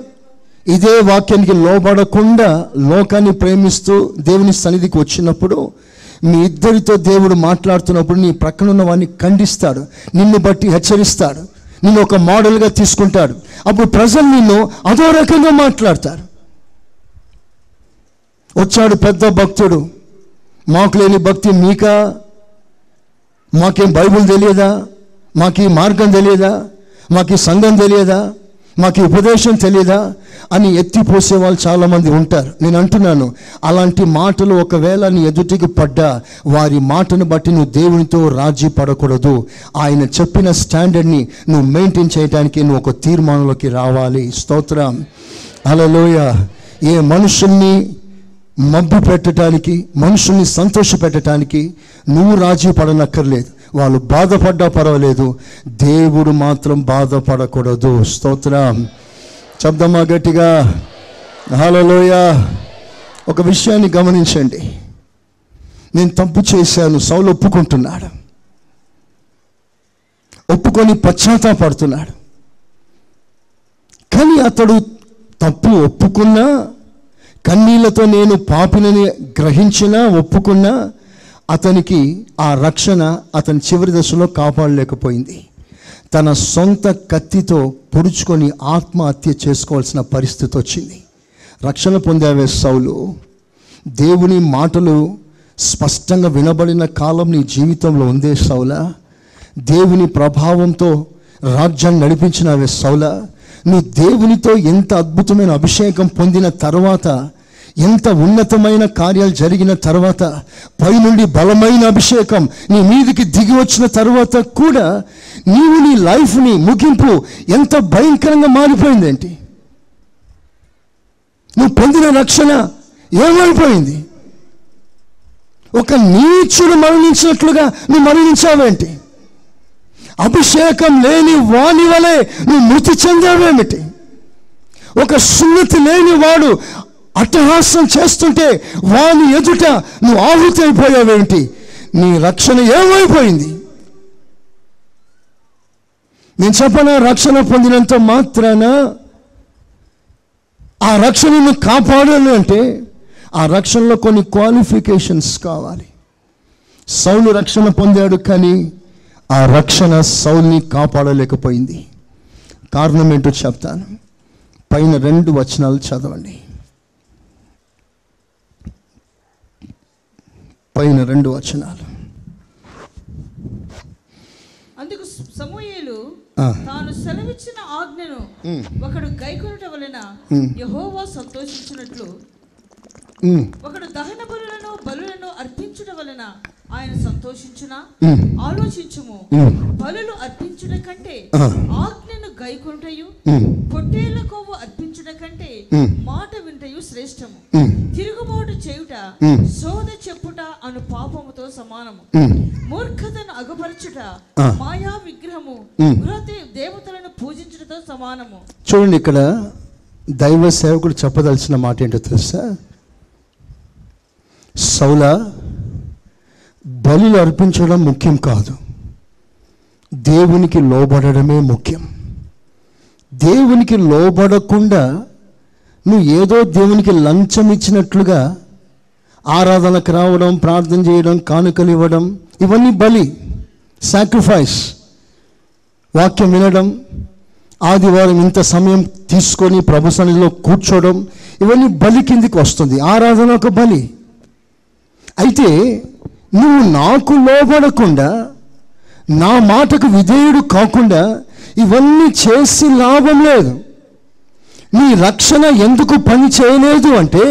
ఇదే వాక్యానికి లోబడకుండా లోకాన్ని ప్రేమిస్తూ దేవుని సన్నిధికి వచ్చినప్పుడు, మీ ఇద్దరితో దేవుడు మాట్లాడుతున్నప్పుడు నీ ప్రక్కన ఉన్న వాడిని ఖండిస్తాడు, నిన్ను బట్టి హెచ్చరిస్తాడు, నిన్ను ఒక మోడల్గా తీసుకుంటాడు. అప్పుడు ప్రజలు నిన్ను అదో రకంగా మాట్లాడతారు. వచ్చాడు పెద్ద భక్తుడు, మాకు లేని భక్తి మీకా, మాకేం బైబిల్ తెలియదా, మాకు ఈ మార్గం తెలియదా, మాకు ఈ సంఘం తెలియదా, మాకు ఉపదేశం తెలియదా అని ఎత్తిపోసే వాళ్ళు చాలామంది ఉంటారు. నేను అంటున్నాను, అలాంటి మాటలు ఒకవేళ నీ ఎదుటికి పడ్డా వారి మాటను బట్టి నువ్వు దేవునితో రాజీ పడకూడదు. ఆయన చెప్పిన స్టాండర్డ్ని నువ్వు మెయింటైన్ చేయడానికి నువ్వు ఒక తీర్మానంలోకి రావాలి. స్తోత్రం, హల్లెలూయా. ఏ మనుషుల్ని మబ్బు పెట్టడానికి, మనుషుల్ని సంతోష పెట్టడానికి నువ్వు రాజీ పడనక్కర్లేదు. వాళ్ళు బాధపడ్డా పర్వాలేదు, దేవుడు మాత్రం బాధపడకూడదు. స్తోత్రం, శబ్దమా గట్టిగా, హల్లెలూయా. ఒక విషయాన్ని గమనించండి, నేను తప్పు చేశాను, సౌలు ఒప్పుకుంటున్నాడు, ఒప్పుకొని పశ్చాత్తాపడుతున్నాడు. కానీ అతడు తప్పు ఒప్పుకున్నా, కన్నీళ్లతో నేను పాపినని గ్రహించినా, ఒప్పుకున్నా, అతనికి ఆ రక్షణ అతని చివరి దశలో కాపాడలేకపోయింది. తన సొంత కత్తితో పొడుచుకొని ఆత్మహత్య చేసుకోవాల్సిన పరిస్థితి వచ్చింది. రక్షణ పొందావే సౌలు, దేవుని మాటలు స్పష్టంగా వినబడిన కాలం నీ జీవితంలో ఉందే సౌలా, దేవుని ప్రభావంతో రాజ్యాన్ని నడిపించినవే సౌలా, నువ్వు దేవునితో ఎంత అద్భుతమైన అభిషేకం పొందిన తర్వాత, ఎంత ఉన్నతమైన కార్యాలు జరిగిన తర్వాత, పైనుండి బలమైన అభిషేకం నీ మీదికి దిగి వచ్చిన తర్వాత కూడా నీవు నీ లైఫ్ని ముగింపు ఎంత భయంకరంగా మారిపోయిందేంటి? నువ్వు పొందిన రక్షణ ఏమైపోయింది? ఒక నీచుడు మరణించినట్లుగా నువ్వు మరణించావేంటి? అభిషేకం లేని వాని వలె నువ్వు మృతి చెందావేమిటి? ఒక సున్నతి లేని వాడు అట్టహాసం చేస్తుంటే వాని ఎదుట నువ్వు ఆహుతి అయిపోయావేంటి? నీ రక్షణ ఏమైపోయింది? నేను చెప్పనా, రక్షణ పొందినంత మాత్రాన ఆ రక్షణను కాపాడాలి అంటే ఆ రక్షణలో కొన్ని క్వాలిఫికేషన్స్ కావాలి. సౌలు రక్షణ పొందాడు, కానీ ఆ రక్షణ సౌల్ని కాపాడలేకపోయింది. కారణం ఏంటో చెప్తాను. పైన 2 వచనాలు చదవండి. పైన 2 వచనాలు. అందుకు సమూయేలు తాను సెలవిచ్చిన ఆజ్ఞను ఒకడు గైకొనుట వలన యెహోవా సంతోషించినట్లు, ఒకడు దహన బలులను అర్పించుట వలన ఆయన సంతోషించునా ఆలోచించుము. బలులు అర్పించుట కంటే ఆజ్ఞను గైకొనుటయు, పొట్టేళ్ల కొవ్వు అర్పించుట కంటే మాట వింటయు శ్రేష్టము. తిరుగుబాటు చేయుట సోద చెప్పుట అను పాపముతో సమానము. మూర్ఖతను అగపరచుట మాయా విగ్రహము దేవతలను పూజించుటతో సమానము. చూడండి, ఇక్కడ దైవ సేవకుడు చెప్పదలసిన మాట ఏంటో తెలుసా? సౌలా, బలులు అర్పించడం ముఖ్యం కాదు, దేవునికి లోబడమే ముఖ్యం. దేవునికి లోబడకుండా నువ్వు ఏదో దేవునికి లంచం ఇచ్చినట్లుగా ఆరాధనకు రావడం, ప్రార్థన చేయడం, కానుకలు ఇవ్వడం, ఇవన్నీ బలి, సాక్రిఫైస్. వాక్యం వినడం, ఆదివారం ఇంత సమయం తీసుకొని ప్రభు సన్నిధిలో కూర్చోవడం, ఇవన్నీ బలి కిందికి వస్తుంది. ఆరాధన ఒక బలి. అయితే నువ్వు నాకు లోబడకుండా, నా మాటకు విధేయుడు కాకుండా ఇవన్నీ చేసి లాభం లేదు. నీ రక్షణ ఎందుకు పని చేయలేదు అంటే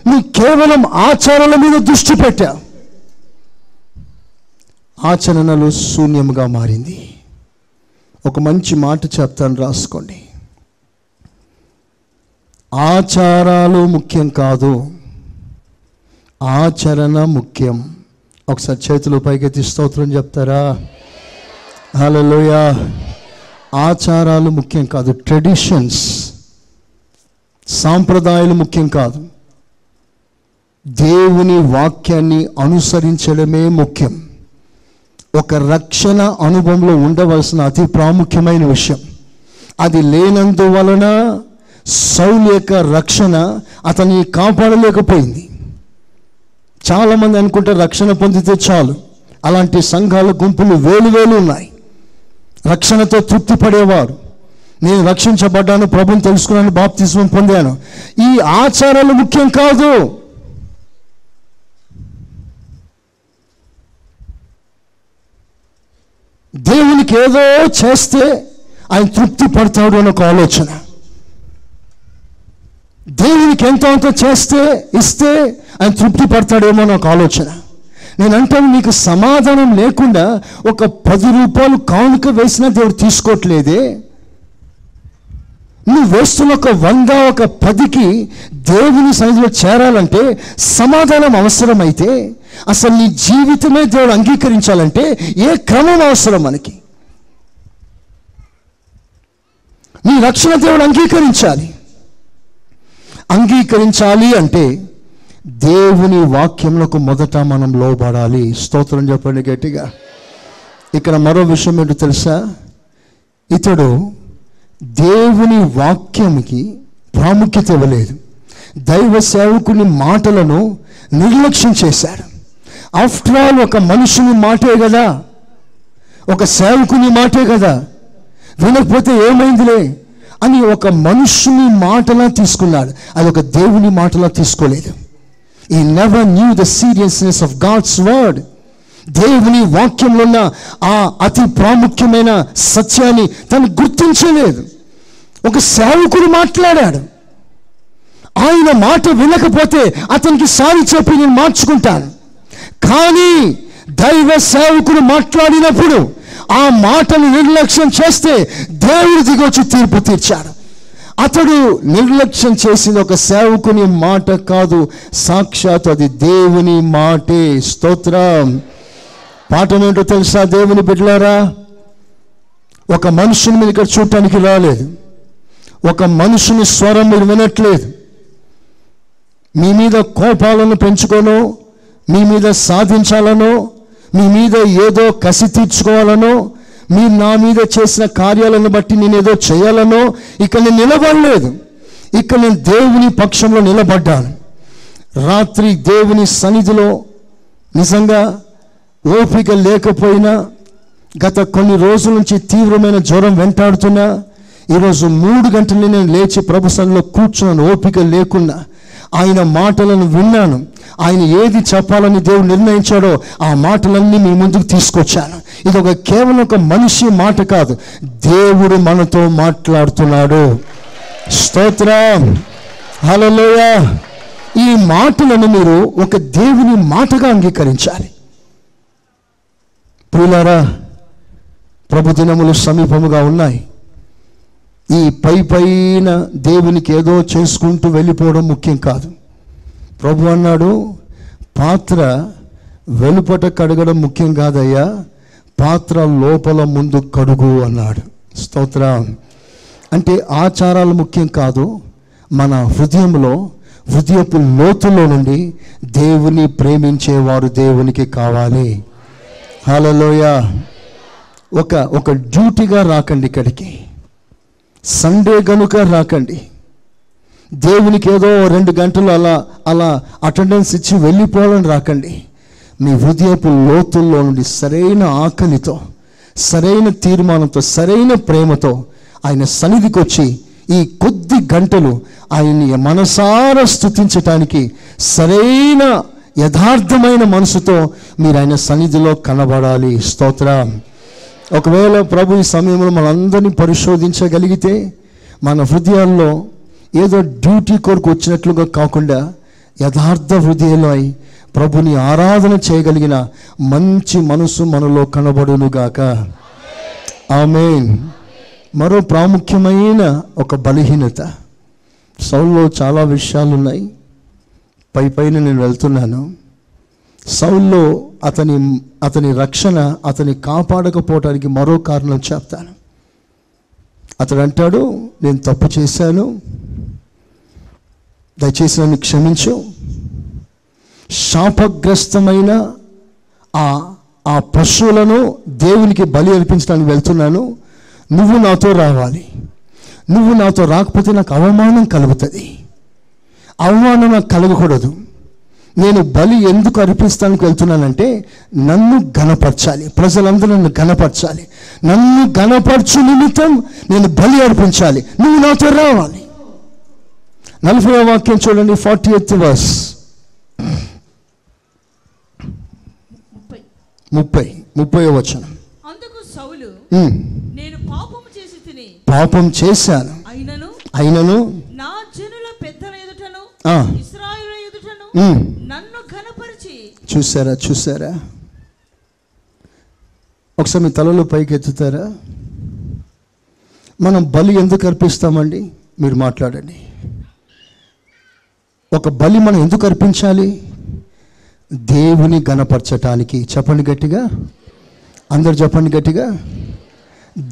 నువ్వు కేవలం ఆచరణల మీద దృష్టి పెట్టావు. ఆచరణలు శూన్యముగా మారింది. ఒక మంచి మాట చెప్తాను, రాసుకోండి. ఆచారాలు ముఖ్యం కాదు, ఆచరణ ముఖ్యం. ఒకసారి చేతులు పైకెత్తి స్తోత్రం చెప్తారా? హల్లెలూయా. ఆచారాలు ముఖ్యం కాదు, ట్రెడిషన్స్, సాంప్రదాయాలు ముఖ్యం కాదు, దేవుని వాక్యాన్ని అనుసరించడమే ముఖ్యం. ఒక రక్షణ అనుభవంలో ఉండవలసిన అతి ప్రాముఖ్యమైన విషయం. అది లేనందువలన సౌలు యొక్క రక్షణ అతన్ని కాపాడలేకపోయింది. చాలామంది అనుకుంటే రక్షణ పొందితే చాలు. అలాంటి సంఘాల గుంపులు వేలు వేలు ఉన్నాయి. రక్షణతో తృప్తి పడేవారు, నేను రక్షించబడ్డాను, ప్రభుని తెలుసుకున్నాను, బాప్తిస్మం పొందాను. ఈ ఆచారాలు ముఖ్యం కాదు. దేవునికి ఏదో చేస్తే ఆయన తృప్తి పడతాడు అని ఒక ఆలోచన. దేవునికి ఎంతో అంత చేస్తే ఇస్తే ఆయన తృప్తి పడతాడేమో అని ఒక ఆలోచన. నేను అంటాను, నీకు సమాధానం లేకుండా ఒక 10 రూపాయలు కానుక వేసినా దేవుడు తీసుకోవట్లేదే. నువ్వు వేస్తున్న ఒక 100, ఒక 10కి దేవుని సన్నిధిలో చేరాలంటే సమాధానం అవసరమైతే, అసలు నీ జీవితమే దేవుడు అంగీకరించాలంటే ఏ క్రమం అవసరం మనకి? నీ రక్షణ దేవుడు అంగీకరించాలి. అంగీకరించాలి అంటే దేవుని వాక్యములకు మొదట మనం లోబడాలి. స్తోత్రం చెప్పండి గట్టిగా. ఇక్కడ మరో విషయం ఏంటో తెలుసా? ఇతడు దేవుని వాక్యానికి ప్రాముఖ్యత ఇవ్వలేదు. దైవ సేవకుని మాటలను నిర్లక్ష్యం చేశాడు. ఆఫ్టర్ ఆల్ ఒక మనుషుని మాటే కదా, ఒక సేవకుని మాటే కదా, వినకపోతే ఏమైందిలే అని ఒక మనుషుని మాటలా తీసుకున్నాడు. అది ఒక దేవుని మాటలా తీసుకోలేదు. He never knew the seriousness of God's word. దేవుని వాక్యంలో ఉన్న ఆ అతి ప్రాముఖ్యమైన సత్యాన్ని తను గుర్తించలేదు. ఒక సేవకుడు మాట్లాడాడు, ఆయన మాట వినకపోతే అతనికి సారి చెప్పి నేను మార్చుకుంటాను. కానీ దైవ సేవకుడు మాట్లాడినప్పుడు ఆ మాటను నిర్లక్ష్యం చేస్తే దేవుడు దిగొచ్చి తీర్పు తీర్చాడు. అతడు నిర్లక్ష్యం చేసిన ఒక సేవకుని మాట కాదు, సాక్షాత్ అది దేవుని మాటే. స్తోత్రం. పాఠం ఏంటో తెలుసా దేవుని బిడ్డలారా? ఒక మనుషుని మీరు ఇక్కడ చూడటానికి రాలేదు, ఒక మనుషుని స్వరం మీరు వినట్లేదు. మీ మీద కోపాలను పెంచుకోనో, మీ మీద సాధించాలనో, మీ మీద ఏదో కసి తీర్చుకోవాలనో, మీరు నా మీద చేసిన కార్యాలను బట్టి నేను ఏదో చేయాలనో ఇక్కడ నేను నిలబడలేదు. ఇక్కడ నేను దేవుని పక్షంలో నిలబడ్డాను. రాత్రి దేవుని సన్నిధిలో నిజంగా ఓపిక లేకపోయినా, గత కొన్ని రోజుల నుంచి తీవ్రమైన జ్వరం వెంటాడుతున్నా, ఈరోజు 3 గంటలు నేను లేచి ప్రభు సన్నిధిలో కూర్చున్నాను. ఓపిక లేకుండా ఆయన మాటలను విన్నాను. ఆయన ఏది చెప్పాలని దేవుడు నిర్ణయించాడో ఆ మాటలన్నీ మీ ముందుకు తీసుకొచ్చాను. ఇది కేవలం ఒక మనిషి మాట కాదు, దేవుడు మనతో మాట్లాడుతున్నాడు. స్తోత్రం. హల్లెలూయా. ఈ మాటలను మీరు ఒక దేవుని మాటగా అంగీకరించాలి. ప్రియులారా, ప్రభు దినములు సమీపముగా ఉన్నాయి. ఈ పైన దేవునికి ఏదో చేసుకుంటూ వెళ్ళిపోవడం ముఖ్యం కాదు. ప్రభు అన్నాడు, పాత్ర వెలుపట కడగడం ముఖ్యం కాదయ్యా, పాత్ర లోపల ముందు కడుగు అన్నాడు. స్తోత్రం. అంటే ఆచారాలు ముఖ్యం కాదు, మన హృదయపు లోతుల్లో నుండి దేవుని ప్రేమించేవారు దేవునికి కావాలి. హల్లెలూయా. ఒక డ్యూటీగా రాకండి ఇక్కడికి, సండే గనుక రాకండి. దేవునికి ఏదో 2 గంటలు అలా అటెండెన్స్ ఇచ్చి వెళ్ళిపోవాలని రాకండి. మీ హృదయపు లోతుల్లో నుండి సరైన ఆకలితో, సరైన తీర్మానంతో, సరైన ప్రేమతో ఆయన సన్నిధికి వచ్చి ఈ కొద్ది గంటలు ఆయన్ని మనసారా స్తుతించటానికి సరైన యథార్థమైన మనసుతో మీరు ఆయన సన్నిధిలో కనబడాలి. స్తోత్రం. ఒకవేళ ప్రభు ఈ సమయంలో మనందరినీ పరిశోధించగలిగితే మన హృదయాల్లో ఏదో డ్యూటీ కొరకు వచ్చినట్లుగా కాకుండా యథార్థ హృదయంలో అయి ప్రభుని ఆరాధన చేయగలిగిన మంచి మనసు మనలో కనబడునుగాక. ఆమేన్. మరో ప్రాముఖ్యమైన ఒక బలహీనత, సౌల్లో చాలా విషయాలు ఉన్నాయి. పైన నేను వెళ్తున్నాను. సౌల్లో అతని రక్షణ అతని కాపాడకపోవటానికి మరో కారణం చెప్తాను. అతడు అంటాడు, నేను తప్పు చేశాను, దయచేసి నన్ను క్షమించు. శాపగ్రస్తమైన ఆ పశువులను దేవునికి బలి అర్పించడానికి వెళ్తున్నాను, నువ్వు నాతో రావాలి. నువ్వు నాతో రాకపోతే నాకు అవమానం కలుగుతుంది. అవమానం నాకు కలగకూడదు. నేను బలి ఎందుకు అర్పిస్తానికి వెళ్తున్నానంటే నన్ను ఘనపరచాలి, ప్రజలందరూ నన్ను ఘనపరచాలి. నన్ను ఘనపరచు నిమిత్తం నేను బలి అర్పించాలి, నువ్వు నాతో రావాలి. 40వ వాక్యం చూడండి, 40th verse. 30వ వచనం. అందుకు సౌలు, నేను పాపం చేశాను, అయినను నా జనుల పెద్దల ఎదుటను ఇశ్రాయేలు ఎదుటను నన్ను ఘనపరిచి. చూసారా? ఒకసారి మీ తలలు పైకి ఎత్తుతారా? మనం బలి ఎందుకు అర్పిస్తామండి? మీరు మాట్లాడండి. ఒక బలి మనం ఎందుకు అర్పించాలి? దేవుని ఘనపరచటానికి. చెప్పండి గట్టిగా, అందరు చెప్పండి గట్టిగా.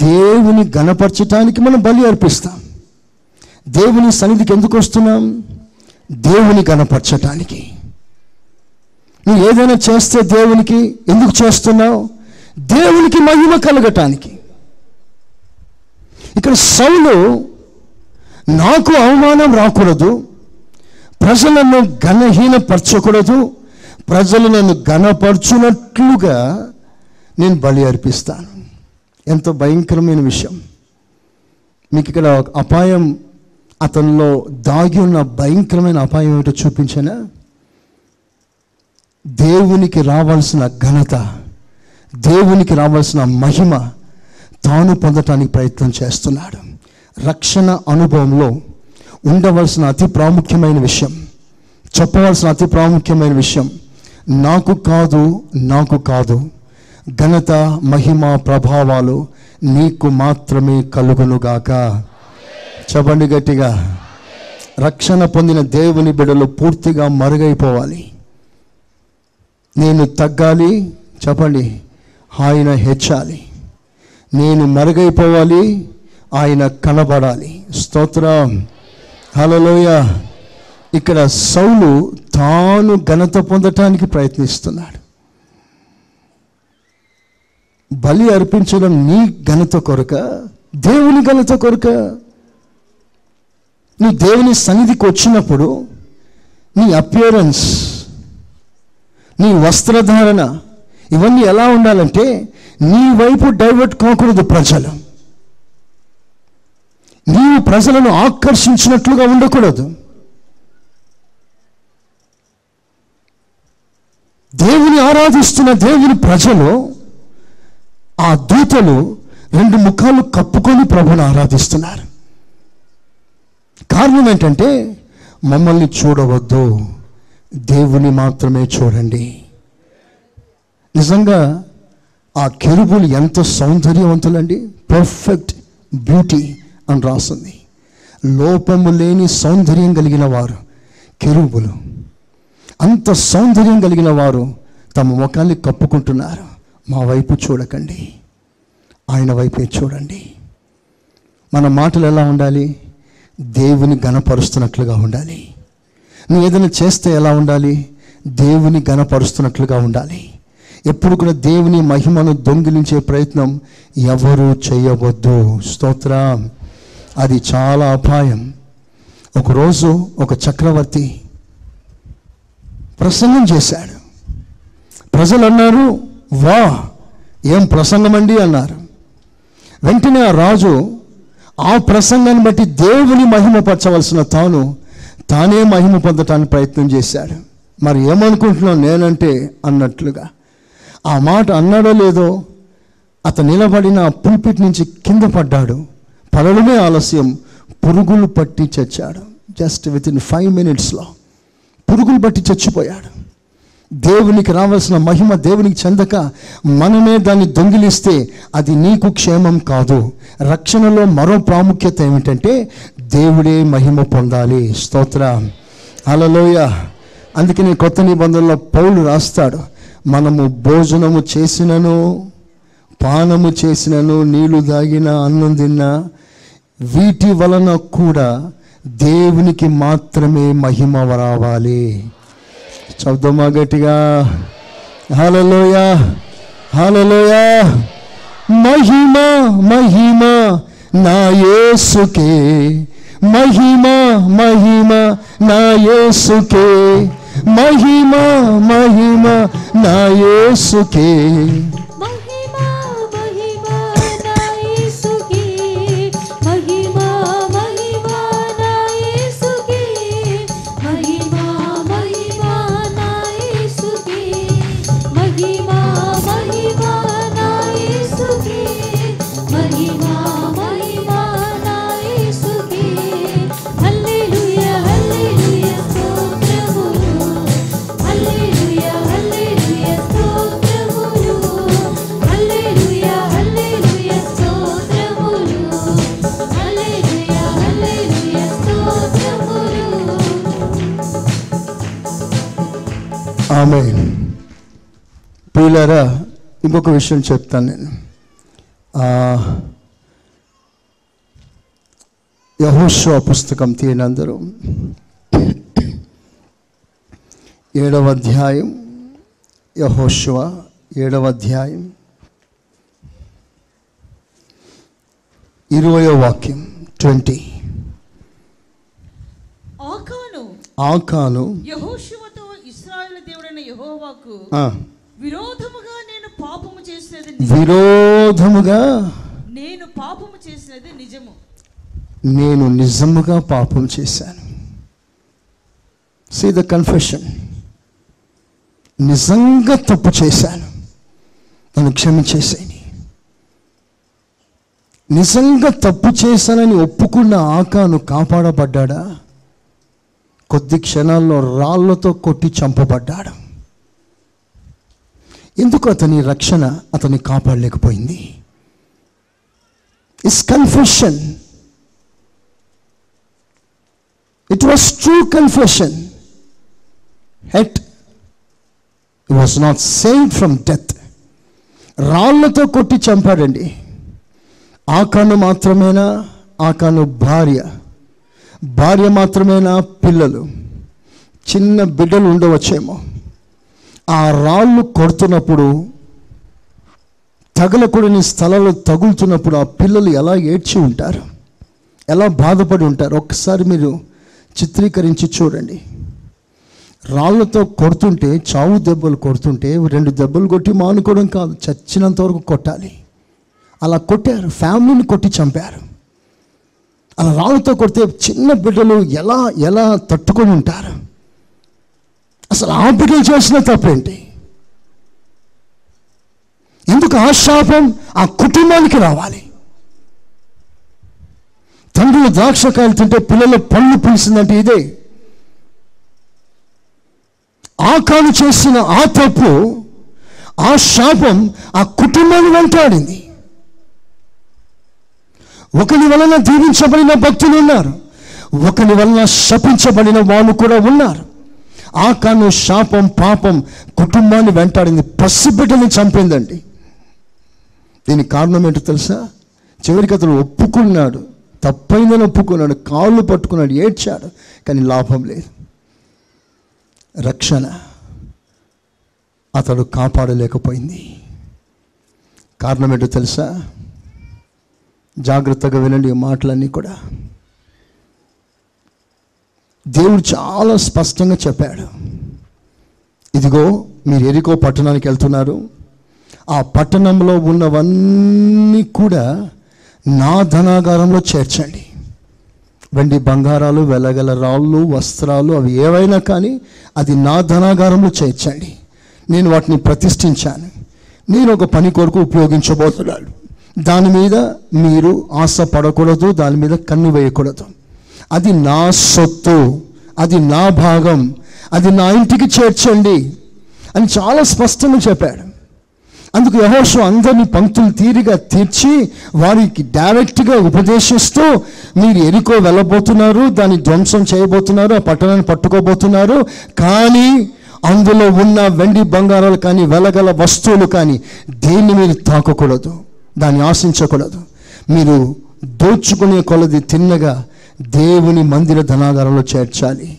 దేవుని ఘనపరచటానికి మనం బలి అర్పిస్తాం. దేవుని సన్నిధికి ఎందుకు వస్తున్నాం? దేవుని ఘనపరచటానికి. నువ్వు ఏదైనా చేస్తే దేవునికి ఎందుకు చేస్తున్నావు? దేవునికి మహిమ కలగటానికి. ఇక్కడ సౌలు, నాకు అవమానం రాకూడదు, ప్రజలను ఘనహీనపరచకూడదు, ప్రజలు నన్ను ఘనపరచునట్లుగా నేను బలి అర్పిస్తాను. ఎంతో భయంకరమైన విషయం. మీకు ఇక్కడ అపాయం, అతనిలో దాగి ఉన్న భయంకరమైన అపాయం ఏమిటో చూపించానా? దేవునికి రావాల్సిన ఘనత, దేవునికి రావాల్సిన మహిమ తాను పొందటానికి ప్రయత్నం చేస్తున్నాడు. రక్షణ అనుభవంలో ఉండవలసిన అతి ప్రాముఖ్యమైన విషయం, చెప్పవలసిన అతి ప్రాముఖ్యమైన విషయం, నాకు కాదు, ఘనత, మహిమ, ప్రభావాలు నీకు మాత్రమే కలుగునుగాక. చెప్పండి గట్టిగా. రక్షణ పొందిన దేవుని బిడ్డలు పూర్తిగా మరుగైపోవాలి. నేను తగ్గాలి, చెప్పండి, ఆయన హెచ్చాలి. నేను మరుగైపోవాలి, ఆయన కనబడాలి. స్తోత్రం. హల్లెలూయా. ఇక్కడ సౌలు తాను ఘనత పొందటానికి ప్రయత్నిస్తున్నాడు. బలి అర్పించడం నీ ఘనత కొరక, దేవుని ఘనత కొరక? నీ దేవుని సన్నిధికి వచ్చినప్పుడు నీ అపియరెన్స్, నీ వస్త్రధారణ, ఇవన్నీ ఎలా ఉండాలంటే నీ వైపు డైవర్ట్ కాకూడదు ప్రజలు. నీవు ప్రజలను ఆకర్షించినట్లుగా ఉండకూడదు. దేవుని ఆరాధిస్తున్న దేవుని ప్రజలు, ఆ దూతలు 2 ముఖాలు కప్పుకొని ప్రభుని ఆరాధిస్తున్నారు. కారణం ఏంటంటే మమ్మల్ని చూడవద్దు, దేవుని మాత్రమే చూడండి. నిజంగా ఆ కెరూబులు ఎంత సౌందర్యవంతులండి, పర్ఫెక్ట్ బ్యూటీ అని రాస్తుంది. లోపము లేని సౌందర్యం కలిగిన వారు కెరూబులు. అంత సౌందర్యం కలిగిన వారు తమ ముఖాన్ని కప్పుకుంటున్నారు. మా వైపు చూడకండి, ఆయన వైపే చూడండి. మన మాటలు ఎలా ఉండాలి? దేవుని ఘనపరుస్తున్నట్లుగా ఉండాలి. నువ్వు ఏదైనా చేస్తే ఎలా ఉండాలి? దేవుని ఘనపరుస్తున్నట్లుగా ఉండాలి. ఎప్పుడు కూడా దేవుని మహిమను దొంగిలించే ప్రయత్నం ఎవరు చేయవద్దు. స్తోత్రం. అది చాలా అపాయం. ఒకరోజు ఒక చక్రవర్తి ప్రసంగం చేశాడు. ప్రజలు అన్నారు, వా ఏం ప్రసంగం అండి అన్నారు. వెంటనే ఆ రాజు ఆ ప్రసంగాన్ని బట్టి దేవుని మహిమపరచవలసిన తానే మహిమ పొందటానికి ప్రయత్నం చేశాడు. మరి ఏమనుకుంటున్నావు నేనంటే అన్నట్లుగా. ఆ మాట అన్నాడో లేదో, అతను నిలబడిన పుల్పిట్ నుంచి కింద పడ్డాడు. పడడమే ఆలస్యం, పురుగులు పట్టి చచ్చాడు. జస్ట్ వితిన్ 5 minutesలో పురుగులు పట్టి చచ్చిపోయాడు. దేవునికి రావాల్సిన మహిమ దేవునికి చెందక మనమే దాన్ని దొంగిలిస్తే అది నీకు క్షేమం కాదు. రక్షణలో మరో ప్రాముఖ్యత ఏమిటంటే దేవుడే మహిమ పొందాలి. స్తోత్రం. హల్లెలూయా. అందుకని కొత్త నిబంధనలో పౌలు రాస్తాడు, మనము భోజనము చేసినను పానము చేసినను నీళ్లు తాగిన అన్నం తిన్నా వీటి వలన కూడా దేవునికి మాత్రమే మహిమ రావాలి. శబ్దమా గట్టిగా హల్లెలూయా, హల్లెలూయా. మహిమ మహిమ నా యేసుకే, మహిమ మహిమ నా యేసుకే, మహిమ మహిమ నా యేసుకే, మహిమ మహిమ నా యేసుకే, మహిమ మహిమ నా యేసుకే, మహిమ మహిమ నా యేసుకే, మహిమ మహిమ నా యేసుకే, మహిమ మహిమ నా యేసుకే. హల్లెలూయా హల్లెలూయా స్తోత్రములు, హల్లెలూయా హల్లెలూయా స్తోత్రములు, హల్లెలూయా హల్లెలూయా స్తోత్రములు, హల్లెలూయా హల్లెలూయా స్తోత్రములు. ఆమేన్. ప్రియులారా, ఇంకొక విషయం చెప్తాను నేను. యెహోషువ పుస్తకం తీయండి అందరూ. 7వ అధ్యాయం, యెహోషువ 7వ అధ్యాయం 20వ వాక్యం 20. ఆకాను యెహోషువతో ఇశ్రాయేలు దేవుడైన యెహోవాకు విరోధముగా నేను పాపము చేసినది నిజము, నేను నిజముగా పాపం చేశాను. See the confession. నిజంగా తప్పు చేశాను, నన్ను క్షమించేసేయని. నిజంగా తప్పు చేశానని ఒప్పుకున్న ఆకాను కాపాడబడ్డాడా? కొద్ది క్షణాల్లో రాళ్లతో కొట్టి చంపబడ్డాడు. ఎందుకు అతని రక్షణ అతన్ని కాపాడలేకపోయింది? It's confession. It was true confession. Yet he was not saved from death. రాళ్లతో కొట్టి చంపాడండి. ఆకాను మాత్రమేనా? ఆకాను భార్య మాత్రమేనా? పిల్లలు, చిన్న బిడ్డలు ఉండవచ్చేమో. ఆ రాళ్ళు కొడుతున్నప్పుడు, తగలకూడని స్థలాలు తగులుతున్నప్పుడు ఆ పిల్లలు ఎలా ఏడ్చి ఉంటారు, ఎలా బాధపడి ఉంటారు. ఒక్కసారి మీరు చిత్రీకరించి చూడండి. రాళ్లతో కొడుతుంటే, చావు దెబ్బలు కొడుతుంటే 2 దెబ్బలు కొట్టి మానుకోవడం కాదు, చచ్చినంత వరకు కొట్టాలి. అలా కొట్టారు, ఫ్యామిలీని కొట్టి చంపారు. అలా రాళ్ళతో కొడితే చిన్న బిడ్డలు ఎలా ఎలా తట్టుకొని ఉంటారు. అసలు ఆ బిడ్డలు చేసిన తప్పేంటి? ఎందుకు ఆ శాపం ఆ కుటుంబానికి రావాలి? తండ్రులు ద్రాక్షకాయలు తింటే పిల్లల పళ్ళు పిలిచిందంటే ఇదే. ఆకాను చేసిన ఆ తప్పు ఆ శాపం ఆ కుటుంబాన్ని వెంటాడింది. ఒకరి వలన దీవించబడిన భక్తులు ఉన్నారు, ఒకరి వలన శపించబడిన వాళ్ళు కూడా ఉన్నారు. ఆకాను శాపం, పాపం కుటుంబాన్ని వెంటాడింది, పసిబిడ్డని చంపిందండి. దీనికి కారణం ఏంటో తెలుసా? చివరికి అతను ఒప్పుకున్నాడు, తప్పైందని ఒప్పుకున్నాడు, కాళ్ళు పట్టుకున్నాడు, ఏడ్చాడు, కానీ లాభం లేదు. రక్షణ అతడు కాపాడలేకపోయింది. కారణం ఏంటో తెలుసా? జాగ్రత్తగా వినండి ఈ మాటలన్నీ కూడా. దేవుడు చాలా స్పష్టంగా చెప్పాడు, ఇదిగో మీరు ఎరికో పట్టణానికి వెళ్తున్నారు, ఆ పట్టణంలో ఉన్నవన్నీ కూడా నా ధనాగారంలో చేర్చండి. వెండి బంగారాలు, వెలగల రాళ్ళు, వస్త్రాలు, అవి ఏవైనా కానీ అది నా ధనాగారంలో చేర్చండి. నేను వాటిని ప్రతిష్ఠించాను, నేను ఒక పని కొరకు ఉపయోగించబోతున్నాను. దాని మీద మీరు ఆశ పడకూడదు, దాని మీద కన్ను వేయకూడదు. అది నా సొత్తు, అది నా భాగం, అది నా ఇంటికి చేర్చండి అని చాలా స్పష్టంగా చెప్పాడు. అందుకు యెహోషువ అందరినీ పంక్తులు తీరిగా తీర్చి వారికి డైరెక్ట్గా ఉపదేశిస్తూ, మీరు ఎరికో వెళ్ళబోతున్నారు, దాన్ని ధ్వంసం చేయబోతున్నారు, ఆ పట్టణాన్ని పట్టుకోబోతున్నారు, కానీ అందులో ఉన్న వెండి బంగారాలు కానీ వెలగల వస్తువులు కానీ దేన్ని మీరు తాకకూడదు, దాన్ని ఆశించకూడదు. మీరు దోచుకునే కొలది తిన్నగా దేవుని మందిర ధనాగారంలో చేర్చాలి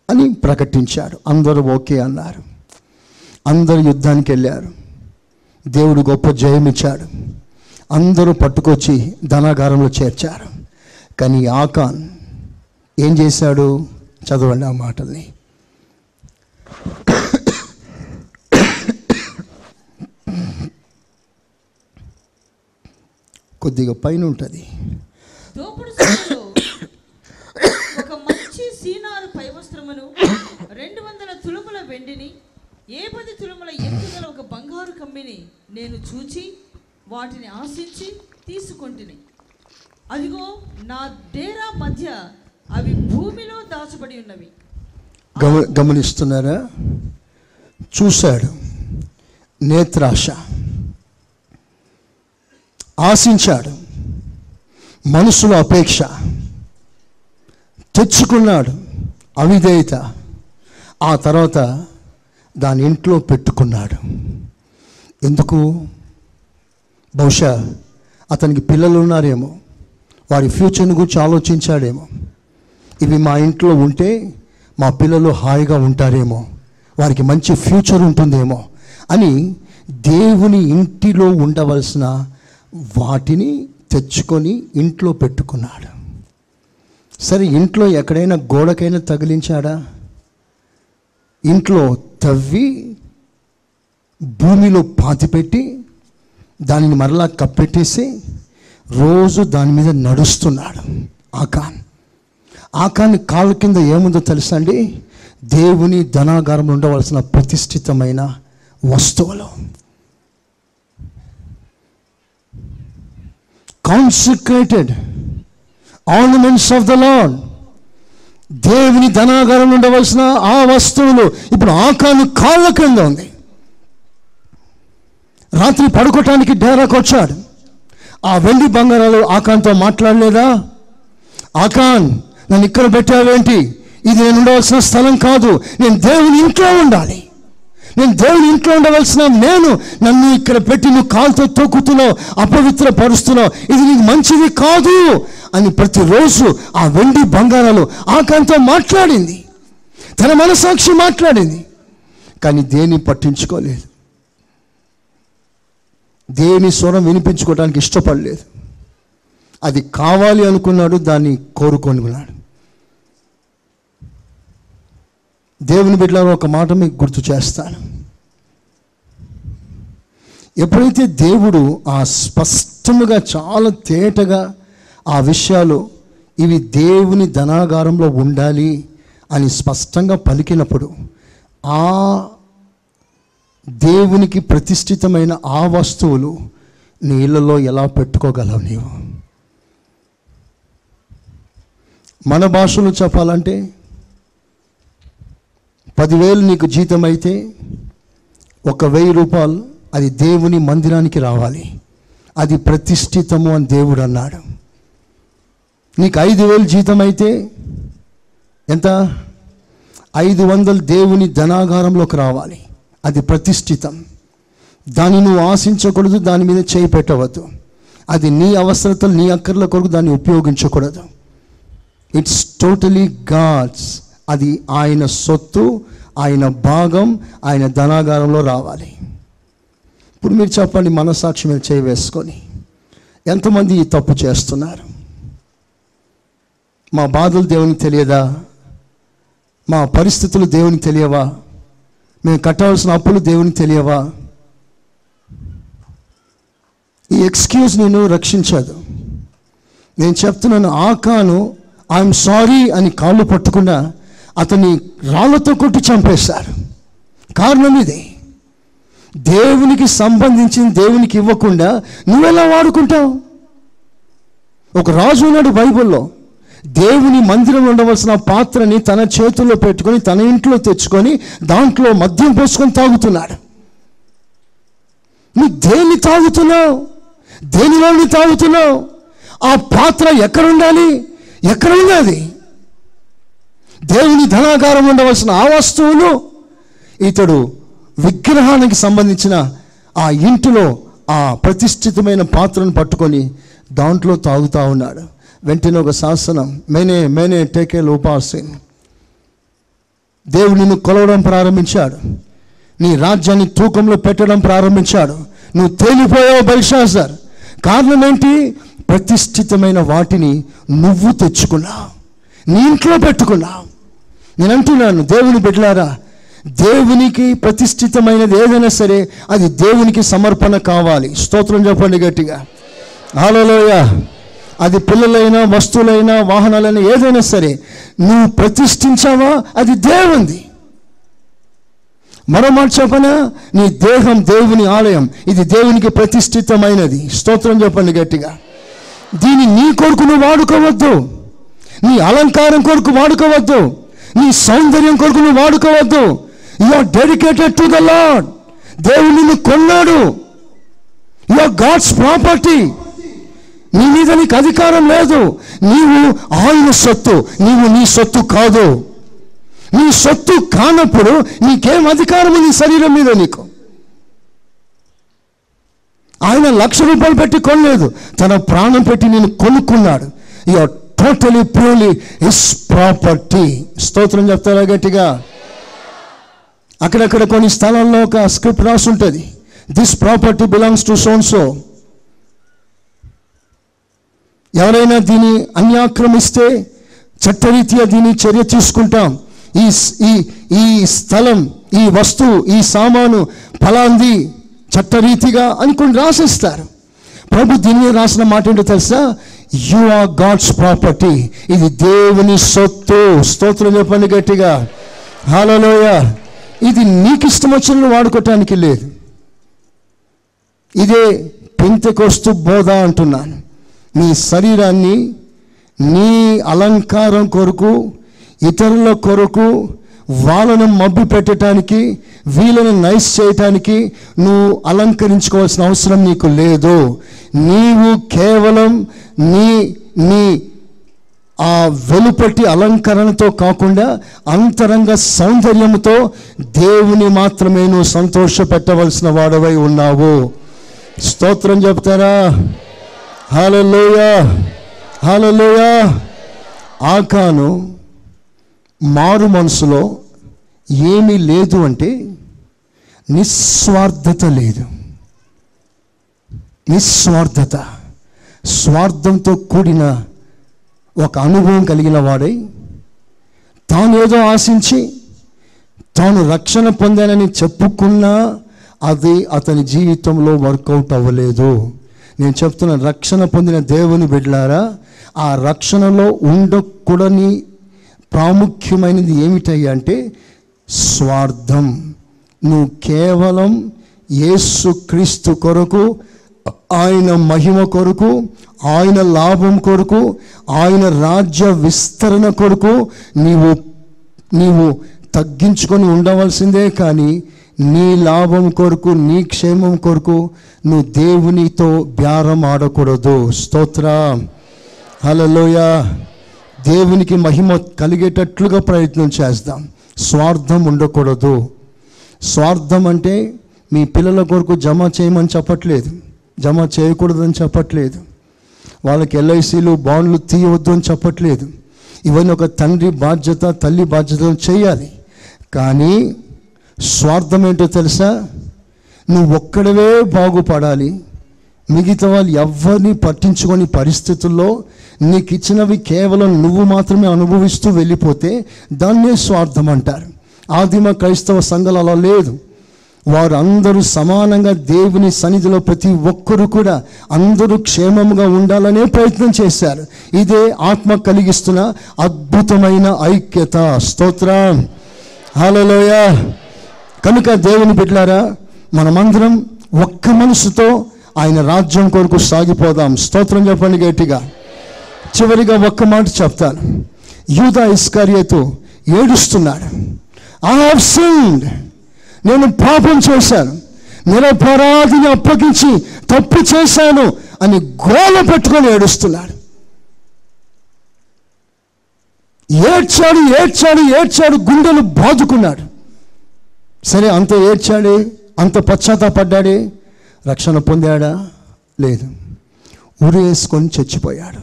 అని ప్రకటించాడు. అందరూ ఓకే అన్నారు. అందరూ యుద్ధానికి వెళ్ళారు. దేవుడు గొప్ప జయం ఇచ్చాడు. అందరూ పట్టుకొచ్చి ధనాగారంలో చేర్చారు. కానీ ఆకాన్ ఏం చేశాడు? చదవండి ఆ మాటల్ని. కొద్దిగా పైన ఉంటుంది. దోపుడు సొమ్ములో ఒక మంచి సీనారు పై వస్త్రమును, 200 తులముల వెండిని, 10 తులముల ఎత్తుగల ఒక బంగారు కమ్మిని నేను చూచి వాటిని ఆశించి తీసుకొంటిని. అదిగో నా డేరా మధ్య అవి భూమిలో దాచబడి ఉన్నవి. గమనిస్తున్నారా? చూశాడు, నేత్రాశ, ఆశించాడు, మనసులో అపేక్ష, తెచ్చుకున్నాడు, అవిధేయత, ఆ తర్వాత దాని ఇంట్లో పెట్టుకున్నాడు. ఎందుకు? బహుశా అతనికి పిల్లలు ఉన్నారేమో, వారి ఫ్యూచర్ని గురించి ఆలోచించాడేమో. ఇవి మా ఇంట్లో ఉంటే మా పిల్లలు హాయిగా ఉంటారేమో, వారికి మంచి ఫ్యూచర్ ఉంటుందేమో అని దేవుని ఇంటిలో ఉండవలసిన వాటిని తెచ్చుకొని ఇంట్లో పెట్టుకున్నాడు. సరే, ఇంట్లో ఎక్కడైనా గోడకైనా తగిలించాడా? ఇంట్లో తవ్వి భూమిలో పాతిపెట్టి దానిని మరలా కప్పెట్టేసి రోజు దాని మీద నడుస్తున్నాడు ఆకాన్ కాళ్ళ కింద ఏముందో తెలుసా అండి? దేవుని ధనాగారంలో ఉండవలసిన ప్రతిష్ఠితమైన వస్తువులు, consecrated ornaments of the lord. దేవుని ధనాగారంలో ఉండవలసిన ఆ వస్తువులు ఇప్పుడు ఆకాను కాళ్ళ కింద ఉంది. రాత్రి పడుకోవటానికి డేరాకు వచ్చాడు. ఆ వెండి బంగారాలు ఆకాన్తో మాట్లాడలేదా? ఆకాన్, నన్ను ఇక్కడ పెట్టావేంటి? ఇది నేను ఉండవలసిన స్థలం కాదు, నేను దేవుని ఇంట్లో ఉండాలి, నేను దేవుని ఇంట్లో ఉండవలసిన నన్ను ఇక్కడ పెట్టి నువ్వు కాలుతో తొక్కుతున్నావు, అపవిత్ర పరుస్తున్నావు, ఇది నీకు మంచిది కాదు అని ప్రతిరోజు ఆ వెండి బంగారాలు ఆకాన్తో మాట్లాడింది. తన మనసాక్షి మాట్లాడింది, కానీ దేన్ని పట్టించుకోలేదు. దేని స్వరం వినిపించుకోవడానికి ఇష్టపడలేదు. అది కావాలి అనుకున్నాడు, దాన్ని కోరుకొనుకున్నాడు. దేవుని బిడ్డలారా, ఒక మాట మీకు గుర్తు చేస్తాను. ఎప్పుడైతే దేవుడు ఆ స్పష్టంగా చాలా తేటగా ఆ విషయాలు ఇవి దేవుని ధనాగారంలో ఉండాలి అని స్పష్టంగా పలికినప్పుడు, ఆ దేవునికి ప్రతిష్ఠితమైన ఆ వస్తువులు నీ ఇళ్ళలో ఎలా పెట్టుకోగలవు నీవు? మన భాషలో చెప్పాలంటే 10,000 నీకు జీతం అయితే 1,000 రూపాయలు అది దేవుని మందిరానికి రావాలి, అది ప్రతిష్ఠితము అని దేవుడు అన్నాడు. నీకు 5,000 జీతం అయితే ఎంత? 500 దేవుని ధనాగారంలోకి రావాలి, అది ప్రతిష్ఠితం. దాన్ని నువ్వు ఆశించకూడదు, దాని మీద చేయి పెట్టవద్దు. అది నీ అవసరతలు, నీ అక్కర్ల కొరకు దాన్ని ఉపయోగించకూడదు. It's totally God's. అది ఆయన సొత్తు, ఆయన భాగం, ఆయన ధనాగారంలో రావాలి. ఇప్పుడు మీరు చెప్పండి, మనసాక్షి మీద చేయి వేసుకొని, ఎంతమంది ఈ తప్పు చేస్తున్నారు? మా బాధలు దేవునికి తెలియదా? మా పరిస్థితులు దేవునికి తెలియవా? మేము కట్టవలసిన అప్పులు దేవునికి తెలియవా? ఈ ఎక్స్క్యూజ్ నేను రక్షించదు. నేను చెప్తున్నాను, ఆకాను ఐఎమ్ సారీ అని కాళ్ళు పట్టుకున్నా అతన్ని రాళ్ళతో కొట్టి చంపేశారు. కారణం ఇదే. దేవునికి సంబంధించిన దేవునికి ఇవ్వకుండా నువ్వెలా వాడుకుంటావు? ఒక రాజు ఉన్నాడు బైబిల్లో, దేవుని మందిరంలో ఉండవలసిన పాత్రని తన చేతుల్లో పెట్టుకొని తన ఇంట్లో తెచ్చుకొని దాంట్లో మద్యం పోసుకొని తాగుతున్నాడు. నువ్వు దేన్ని తాగుతున్నావు? దేనిలో తాగుతున్నావు? ఆ పాత్ర ఎక్కడ ఉండాలి? ఎక్కడ ఉన్నది? దేవుని ధనాగారం ఉండవలసిన ఆ వస్తువులు ఇతడు విగ్రహానికి సంబంధించిన ఆ ఇంటిలో ఆ ప్రతిష్ఠితమైన పాత్రను పట్టుకొని దాంట్లో తాగుతూ ఉన్నాడు. వెంటనే ఒక శాసనం, మేనే టేకేల్ ఉపాసిన్. దేవుడు నిన్ను కొలవడం ప్రారంభించాడు, నీ రాజ్యాన్ని తూకంలో పెట్టడం ప్రారంభించాడు. నువ్వు తేలిపోయావు బెల్షాజర్. కారణం ఏంటి? ప్రతిష్ఠితమైన వాటిని నువ్వు తెచ్చుకున్నావు, నీ ఇంట్లో పెట్టుకున్నావు. నేను అంటున్నాను, దేవుని బిడ్డలారా, దేవునికి ప్రతిష్ఠితమైనది ఏదైనా సరే అది దేవునికి సమర్పణ కావాలి. స్తోత్రం చెప్పండి గట్టిగా, హల్లెలూయా. అది పిల్లలైనా, వస్తువులైనా, వాహనాలైనా, ఏదైనా సరే నువ్వు ప్రతిష్ఠించావా అది దేవునిది. మరో మాట చెప్పనా? నీ దేహం దేవుని ఆలయం, ఇది దేవునికి ప్రతిష్ఠితమైనది. స్తోత్రం చెప్పండి గట్టిగా. దీన్ని నీ కొరకు నువ్వు వాడుకోవద్దు, నీ అలంకారం కొరకు వాడుకోవద్దు, నీ సౌందర్యం కొరకు నువ్వు వాడుకోవద్దు. You are dedicated to the lord. దేవుడు నిన్ను కొన్నాడు. You are God's property. నీ మీద నీకు అధికారం లేదు. నీవు ఆయన సొత్తు, నీవు నీ సొత్తు కాదు. నీ సొత్తు కానప్పుడు నీకేం అధికారం నీ శరీరం మీద? నీకు ఆయన 1,00,000 రూపాయలు పెట్టి కొనలేదు, తన ప్రాణం పెట్టి నేను కొనుక్కున్నాడు. You are totally purely his property. స్తోత్రం చెప్తారా గట్టిగా? అక్కడక్కడ కొన్ని స్థలాల్లో ఒక స్క్రిప్ట్ రాసి ఉంటుంది, this property belongs to so and so. ఎవరైనా దీన్ని అన్యాక్రమిస్తే చట్టరీత్యా దీన్ని చర్య తీసుకుంటాం. ఈ స్థలం, ఈ వస్తువు, ఈ సామాను ఫలాంది చట్టరీతిగా అని కొన్ని రాసిస్తారు. ప్రభు దీని మీద రాసిన మాట ఏంటో తెలుసా? You are God's property. ఇది దేవుని సొత్తు. స్తోత్రం చెప్పండి గట్టిగా, హల్లెలూయా. ఇది నీకు ఇష్టం వచ్చిన వాడుకోవటానికి లేదు. ఇదే పెంతెకొస్తు బోధ అంటున్నాను. నీ శరీరాన్ని నీ అలంకారం కొరకు, ఇతరుల కొరకు, వాళ్ళను మబ్బి పెట్టడానికి, వీళ్ళను నైస్ చేయటానికి నువ్వు అలంకరించుకోవాల్సిన అవసరం నీకు లేదు. నీవు కేవలం నీ ఆ వెలుపటి అలంకరణతో కాకుండా అంతరంగ సౌందర్యంతో దేవుని మాత్రమే నువ్వు సంతోషపెట్టవలసిన వాడవై ఉన్నావు. స్తోత్రం చెప్తారా? హల్లెలూయా, హల్లెలూయా. ఆకాను మారు మనసులో ఏమీ లేదు అంటే నిస్వార్థత లేదు. నిస్వార్థత, స్వార్థంతో కూడిన ఒక అనుభవం కలిగిన వాడై తాను ఏదో ఆశించి తాను రక్షణ పొందానని చెప్పుకున్నా అది అతని జీవితంలో వర్కౌట్ అవ్వలేదు. నేను చెప్తున్న రక్షణ పొందిన దేవుని బిడ్డలారా, ఆ రక్షణలో ఉండకూడని ప్రాముఖ్యమైనది ఏమిటయ్యా అంటే స్వార్థం. నువ్వు కేవలం యేసుక్రీస్తు కొరకు, ఆయన మహిమ కొరకు, ఆయన లాభం కొరకు, ఆయన రాజ్య విస్తరణ కొరకు నీవు తగ్గించుకొని ఉండవలసిందే. కానీ నీ లాభం కొరకు, నీ క్షేమం కొరకు నువ్వు దేవునితో బేరం ఆడకూడదు. స్తోత్రం, హల్లెలూయా. దేవునికి మహిమ కలిగేటట్లుగా ప్రయత్నం చేద్దాం. స్వార్థం ఉండకూడదు. స్వార్థం అంటే మీ పిల్లల కొరకు జమ చేయమని చెప్పట్లేదు, జమ చేయకూడదని చెప్పట్లేదు, వాళ్ళకి ఎల్ఐసీలు బాండ్లు తీయవద్దు అని చెప్పట్లేదు. ఇవన్నీ ఒక తండ్రి బాధ్యత, తల్లి బాధ్యతను చేయాలి. కానీ స్వార్థం ఏంటో తెలుసా? నువ్వు ఒక్కడవే బాగుపడాలి, మిగతా వాళ్ళు ఎవరిని పట్టించుకొని పరిస్థితుల్లో నీకు ఇచ్చినవి కేవలం నువ్వు మాత్రమే అనుభవిస్తూ వెళ్ళిపోతే దాన్నే స్వార్థం అంటారు. ఆదిమ క్రైస్తవ సంఘాలు అలా లేదు. వారు అందరూ సమానంగా దేవుని సన్నిధిలో ప్రతి ఒక్కరు కూడా అందరూ క్షేమంగా ఉండాలనే ప్రయత్నం చేశారు. ఇదే ఆత్మ కలిగిస్తున్న అద్భుతమైన ఐక్యత. స్తోత్రం, హల్లెలూయా. కనుక దేవుని బిడ్డలారా, మనమందరం ఒక్క మనసుతో ఆయన రాజ్యం కొరకు సాగిపోదాం. స్తోత్రం చెప్పండి గట్టిగా. చివరిగా ఒక్క మాట చెప్తాను. యూదా ఇస్కరియోతు ఏడుస్తున్నాడు. ఐ హావ్ సిన్డ్, నేను పాపం చేశాను, నిరపరాధిని అప్పగించి తప్పు చేశాను అని గోల పెట్టుకొని ఏడుస్తున్నాడు. ఏడ్చాడు ఏడ్చాడు ఏడ్చాడు, గుండెలు బాదుకున్నాడు. సరే, అంత ఏడ్చాడే, అంత పశ్చాత్తాపడ్డాడే, రక్షణ పొందాడా? లేదు. ఉరి వేసుకొని చచ్చిపోయాడు,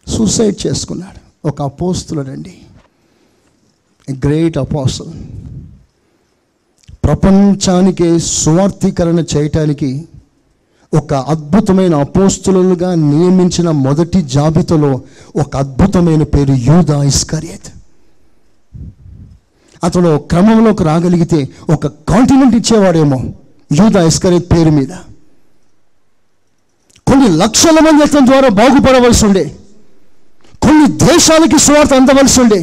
సూసైడ్ చేసుకున్నాడు. ఒక అపోస్తులుడండి, గ్రేట్ అపోస్టల్. ప్రపంచానికి సువార్థీకరణ చేయటానికి ఒక అద్భుతమైన అపోస్తులుగా నియమించిన మొదటి జాబితాలో ఒక అద్భుతమైన పేరు యూదా ఇస్కరియోతు. అతడు క్రమంలోకి రాగలిగితే ఒక కాంటినెంట్ ఇచ్చేవాడేమో యూదా ఇస్కరియోతు పేరు మీద. కొన్ని లక్షల మంది అతని ద్వారా బాగుపడవలసి ఉండే, కొన్ని దేశాలకి సువార్త అందవలసి ఉండే.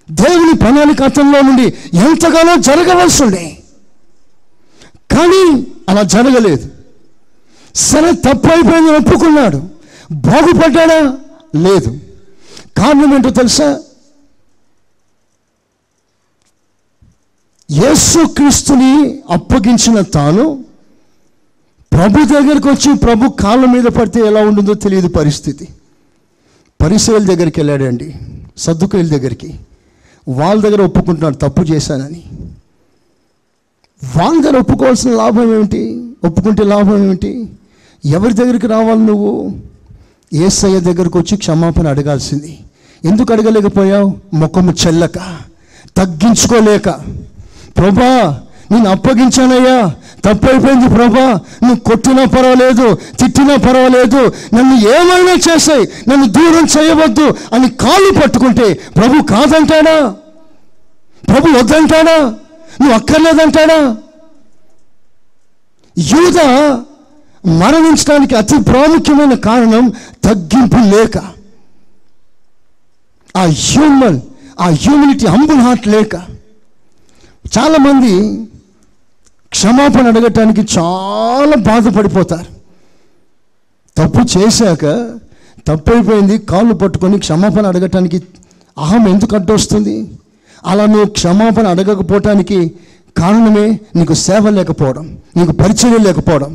దేవుని ప్రణాళిక అతనిలో నుండి ఎంతగానో జరగవలసి ఉండే, కానీ అలా జరగలేదు. సరే, తప్పు అయిపోయింది ఒప్పుకున్నాడు. బాగుపడ్డాడా? లేదు. కారణం ఏంటో తెలుసా? యేసుక్రీస్తుని అప్పగించిన తాను ప్రభు దగ్గరికి వచ్చి ప్రభు కాళ్ళ మీద పడితే ఎలా ఉంటుందో తెలియదు పరిస్థితి. పరిసయ్యుల దగ్గరికి వెళ్ళాడండి, సద్దుకయ్యుల దగ్గరికి. వాళ్ళ దగ్గర ఒప్పుకుంటున్నాడు తప్పు చేశానని. వాళ్ళ దగ్గర ఒప్పుకోవాల్సిన లాభం ఏమిటి? ఒప్పుకుంటే లాభం ఏమిటి? ఎవరి దగ్గరికి రావాలి నువ్వు? యేసయ్య దగ్గరకు వచ్చి క్షమాపణ అడగాల్సింది. ఎందుకు అడగలేకపోయావు? ముఖము చెల్లక, తగ్గించుకోలేక. ప్రభా, నేను అప్పగించానయ్యా, తప్పు అయిపోయింది ప్రభా, నువ్వు కొట్టినా పర్వాలేదు, తిట్టినా పర్వాలేదు, నన్ను ఏమైనా చేసాయి, నన్ను దూరం చేయవద్దు అని కాళ్ళు పట్టుకుంటే ప్రభు కాదంటాడా? ప్రభు వద్దంటాడా? నువ్వు అక్కర్లేదంటాడా? యూదా మరణించడానికి అతి ప్రాముఖ్యమైన కారణం తగ్గింపు లేక, ఆ హ్యూమినిటీ, హంబుల్ హార్ట్ లేక. చాలామంది క్షమాపణ అడగటానికి చాలా బాధపడిపోతారు. తప్పు చేశాక తప్పు అయిపోయింది కాళ్ళు పట్టుకొని క్షమాపణ అడగటానికి అహం ఎందుకు అడ్డొస్తుంది? అలా నువ్వు క్షమాపణ అడగకపోవటానికి కారణమే నీకు సేవ లేకపోవడం, నీకు పరిచయం లేకపోవడం,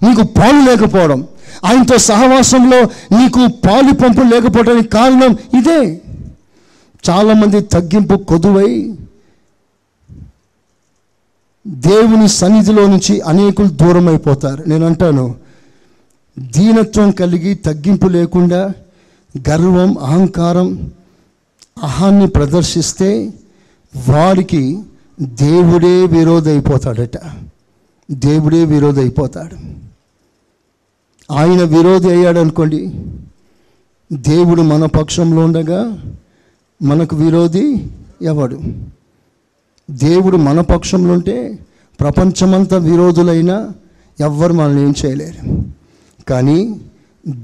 నీకు పాలు లేకపోవడం, ఆయనతో సహవాసంలో నీకు పాలు పంపు లేకపోవడానికి కారణం ఇదే. చాలామంది తగ్గింపు కొదువై దేవుని సన్నిధిలో నుంచి అనేకులు దూరం అయిపోతారు. నేను అంటాను, దీనత్వం కలిగి తగ్గింపు లేకుండా గర్వం, అహంకారం, అహాన్ని ప్రదర్శిస్తే వాడికి దేవుడే విరోధి అయిపోతాడట. దేవుడే విరోధి అయిపోతాడు. ఆయన విరోధి అయ్యాడు అనుకోండి, దేవుడు మన పక్షంలో ఉండగా మనకు విరోధి ఎవడు? దేవుడు మన పక్షంలో ఉంటే ప్రపంచమంతా విరోధులైనా ఎవ్వరు మనల్ని ఏం చేయలేరు. కానీ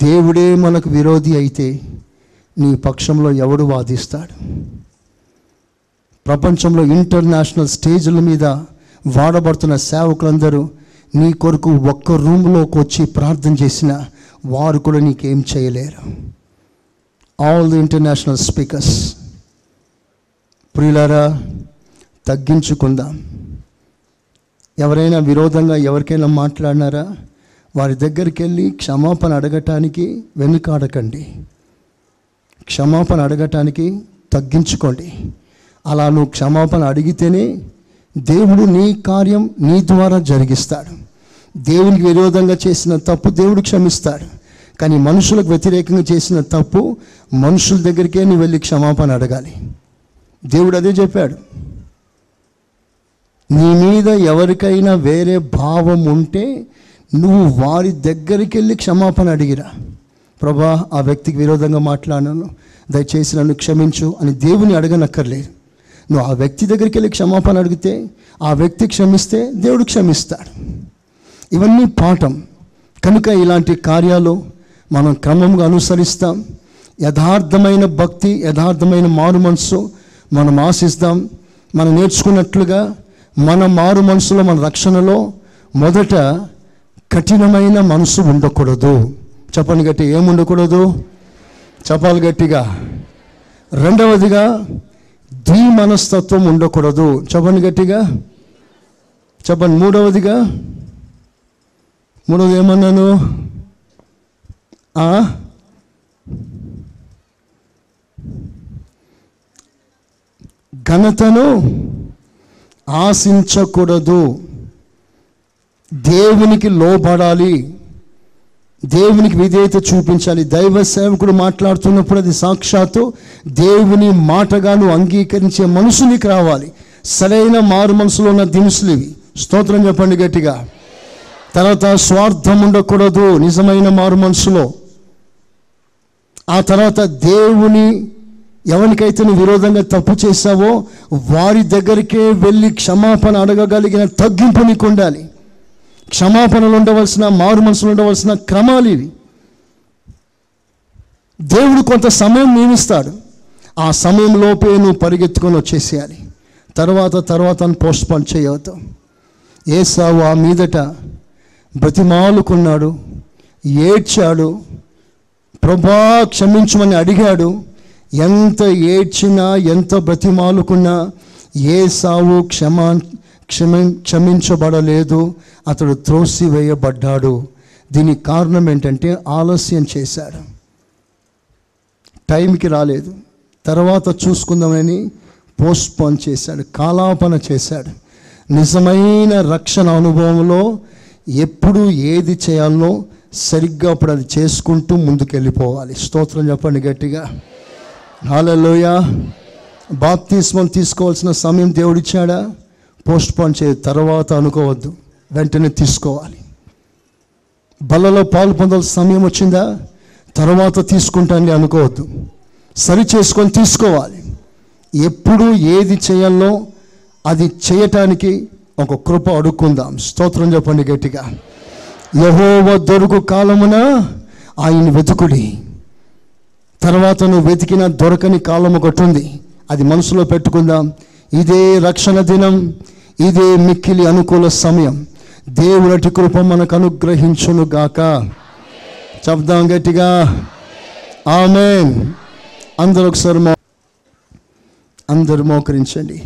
దేవుడే మనకు విరోధి అయితే నీ పక్షంలో ఎవడు వాదిస్తాడు? ప్రపంచంలో ఇంటర్నేషనల్ స్టేజ్ల మీద వాడబడుతున్న సేవకులందరూ నీ కొరకు ఒక్క రూమ్లోకి వచ్చి ప్రార్థన చేసిన వారు కూడా నీకేం చేయలేరు. All the international speakers. ప్రియులారా, తగ్గించుకుందాం. ఎవరైనా విరోధంగా ఎవరికైనా మాట్లాడినారా, వారి దగ్గరికి వెళ్ళి క్షమాపణ అడగటానికి వెనుకాడకండి. క్షమాపణ అడగటానికి తగ్గించుకోండి. అలా నువ్వు క్షమాపణ అడిగితేనే దేవుడు నీ కార్యం నీ ద్వారా జరిగిస్తాడు. దేవునికి విరోధంగా చేసిన తప్పు దేవుడు క్షమిస్తాడు. కానీ మనుషులకు వ్యతిరేకంగా చేసిన తప్పు మనుషుల దగ్గరికే నువ్వు వెళ్ళి క్షమాపణ అడగాలి. దేవుడు అదే చెప్పాడు. నీ మీద ఎవరికైనా వేరే భావం ఉంటే నువ్వు వారి దగ్గరికి వెళ్ళి క్షమాపణ అడిగిరా. ప్రభా, ఆ వ్యక్తికి విరోధంగా మాట్లాడాను, దయచేసి నన్ను క్షమించు అని దేవుని అడగనక్కర్లేదు. నువ్వు ఆ వ్యక్తి దగ్గరికి వెళ్ళి క్షమాపణ అడిగితే ఆ వ్యక్తి క్షమిస్తే దేవుడు క్షమిస్తాడు. ఇవన్నీ పాఠం. కనుక ఇలాంటి కార్యాలు మనం క్రమంగా అనుసరిస్తాం. యథార్థమైన భక్తి, యథార్థమైన మారు మనసు మనం ఆశిస్తాం. మనం నేర్చుకున్నట్లుగా మన మారు మనసులో, మన రక్షణలో మొదట కఠినమైన మనసు ఉండకూడదు. చెప్పండి గట్టి, ఏముండకూడదు? చెప్పాలి గట్టిగా. రెండవదిగా మనస్తత్వం ఉండకూడదు. చెప్పండి గట్టిగా. చెప్పండి. మూడవది ఏమన్నాను? ఘనతను ఆశించకూడదు. దేవునికి లోబడాలి, దేవునికి విధేయత చూపించాలి. దైవ సేవకుడు మాట్లాడుతున్నప్పుడు అది సాక్షాత్తు దేవుని మాటగా నువ్వు అంగీకరించే మనసు నీకు రావాలి. సరైన మారు మనసులో ఉన్న దినుసులు ఇవి. స్తోత్రం చెప్పండి గట్టిగా. తర్వాత స్వార్థం ఉండకూడదు నిజమైన మారు మనసులో. ఆ తర్వాత దేవుని ఎవరికైతే నువ్వు విరోధంగా తప్పు చేశావో వారి దగ్గరికే వెళ్ళి క్షమాపణ అడగగలిగిన తగ్గింపు నీకు ఉండాలి. క్షమాపణలు ఉండవలసిన, మారు మనసులు ఉండవలసిన క్రమాలు ఇవి. దేవుడు కొంత సమయం నియమిస్తాడు. ఆ సమయంలోపే నువ్వు పరిగెత్తుకొని వచ్చేసేయాలి. తర్వాత పోస్ట్పోన్ చేయవద్దు. ఏసావు ఆ మీదట బ్రతిమాలుకున్నాడు, ఏడ్చాడు, ప్రభా క్షమించమని అడిగాడు. ఎంత ఏడ్చినా, ఎంత బ్రతిమాలుకున్నా ఏసావు క్షమించబడలేదు. అతడు త్రోసివేయబడ్డాడు. దీనికి కారణం ఏంటంటే ఆలస్యం చేశాడు, టైంకి రాలేదు, తర్వాత చూసుకుందామని పోస్ట్పోన్ చేశాడు, కాలాపన చేశాడు. నిజమైన రక్షణ అనుభవంలో ఎప్పుడు ఏది చేయాలో సరిగ్గా అప్పుడు అది చేసుకుంటూ ముందుకెళ్ళిపోవాలి. స్తోత్రం చెప్పండి గట్టిగా. హల్లెలూయా. బాప్తిస్మం తీసుకోవాల్సిన సమయం దేవుడిచ్చాడా? పోస్ట్పోన్ తర్వాత అనుకోవద్దు, వెంటనే తీసుకోవాలి. బల్లలో పాలు పొందాల్సిన సమయం వచ్చిందా? తర్వాత తీసుకుంటానని అనుకోవద్దు, సరి చేసుకొని తీసుకోవాలి. ఎప్పుడు ఏది చేయాలో అది చేయటానికి ఒక కృప అడుక్కుందాం. స్తోత్రం చెప్పండి గట్టిగా. యెహోవా దొరుకు కాలమున ఆయన వెతుకుడి. తర్వాత నువ్వు వెతికిన దొరకని కాలం ఒకటి ఉంది, అది మనసులో పెట్టుకుందాం. ఇదే రక్షణ దినం, ఇదే మిక్కిలి అనుకూల సమయం. దేవుని కృప మనకు అనుగ్రహించును గాక. చెప్దాం గట్టిగా ఆమేన్. అందరూ ఒకసారి అందరూ మోకరించండి.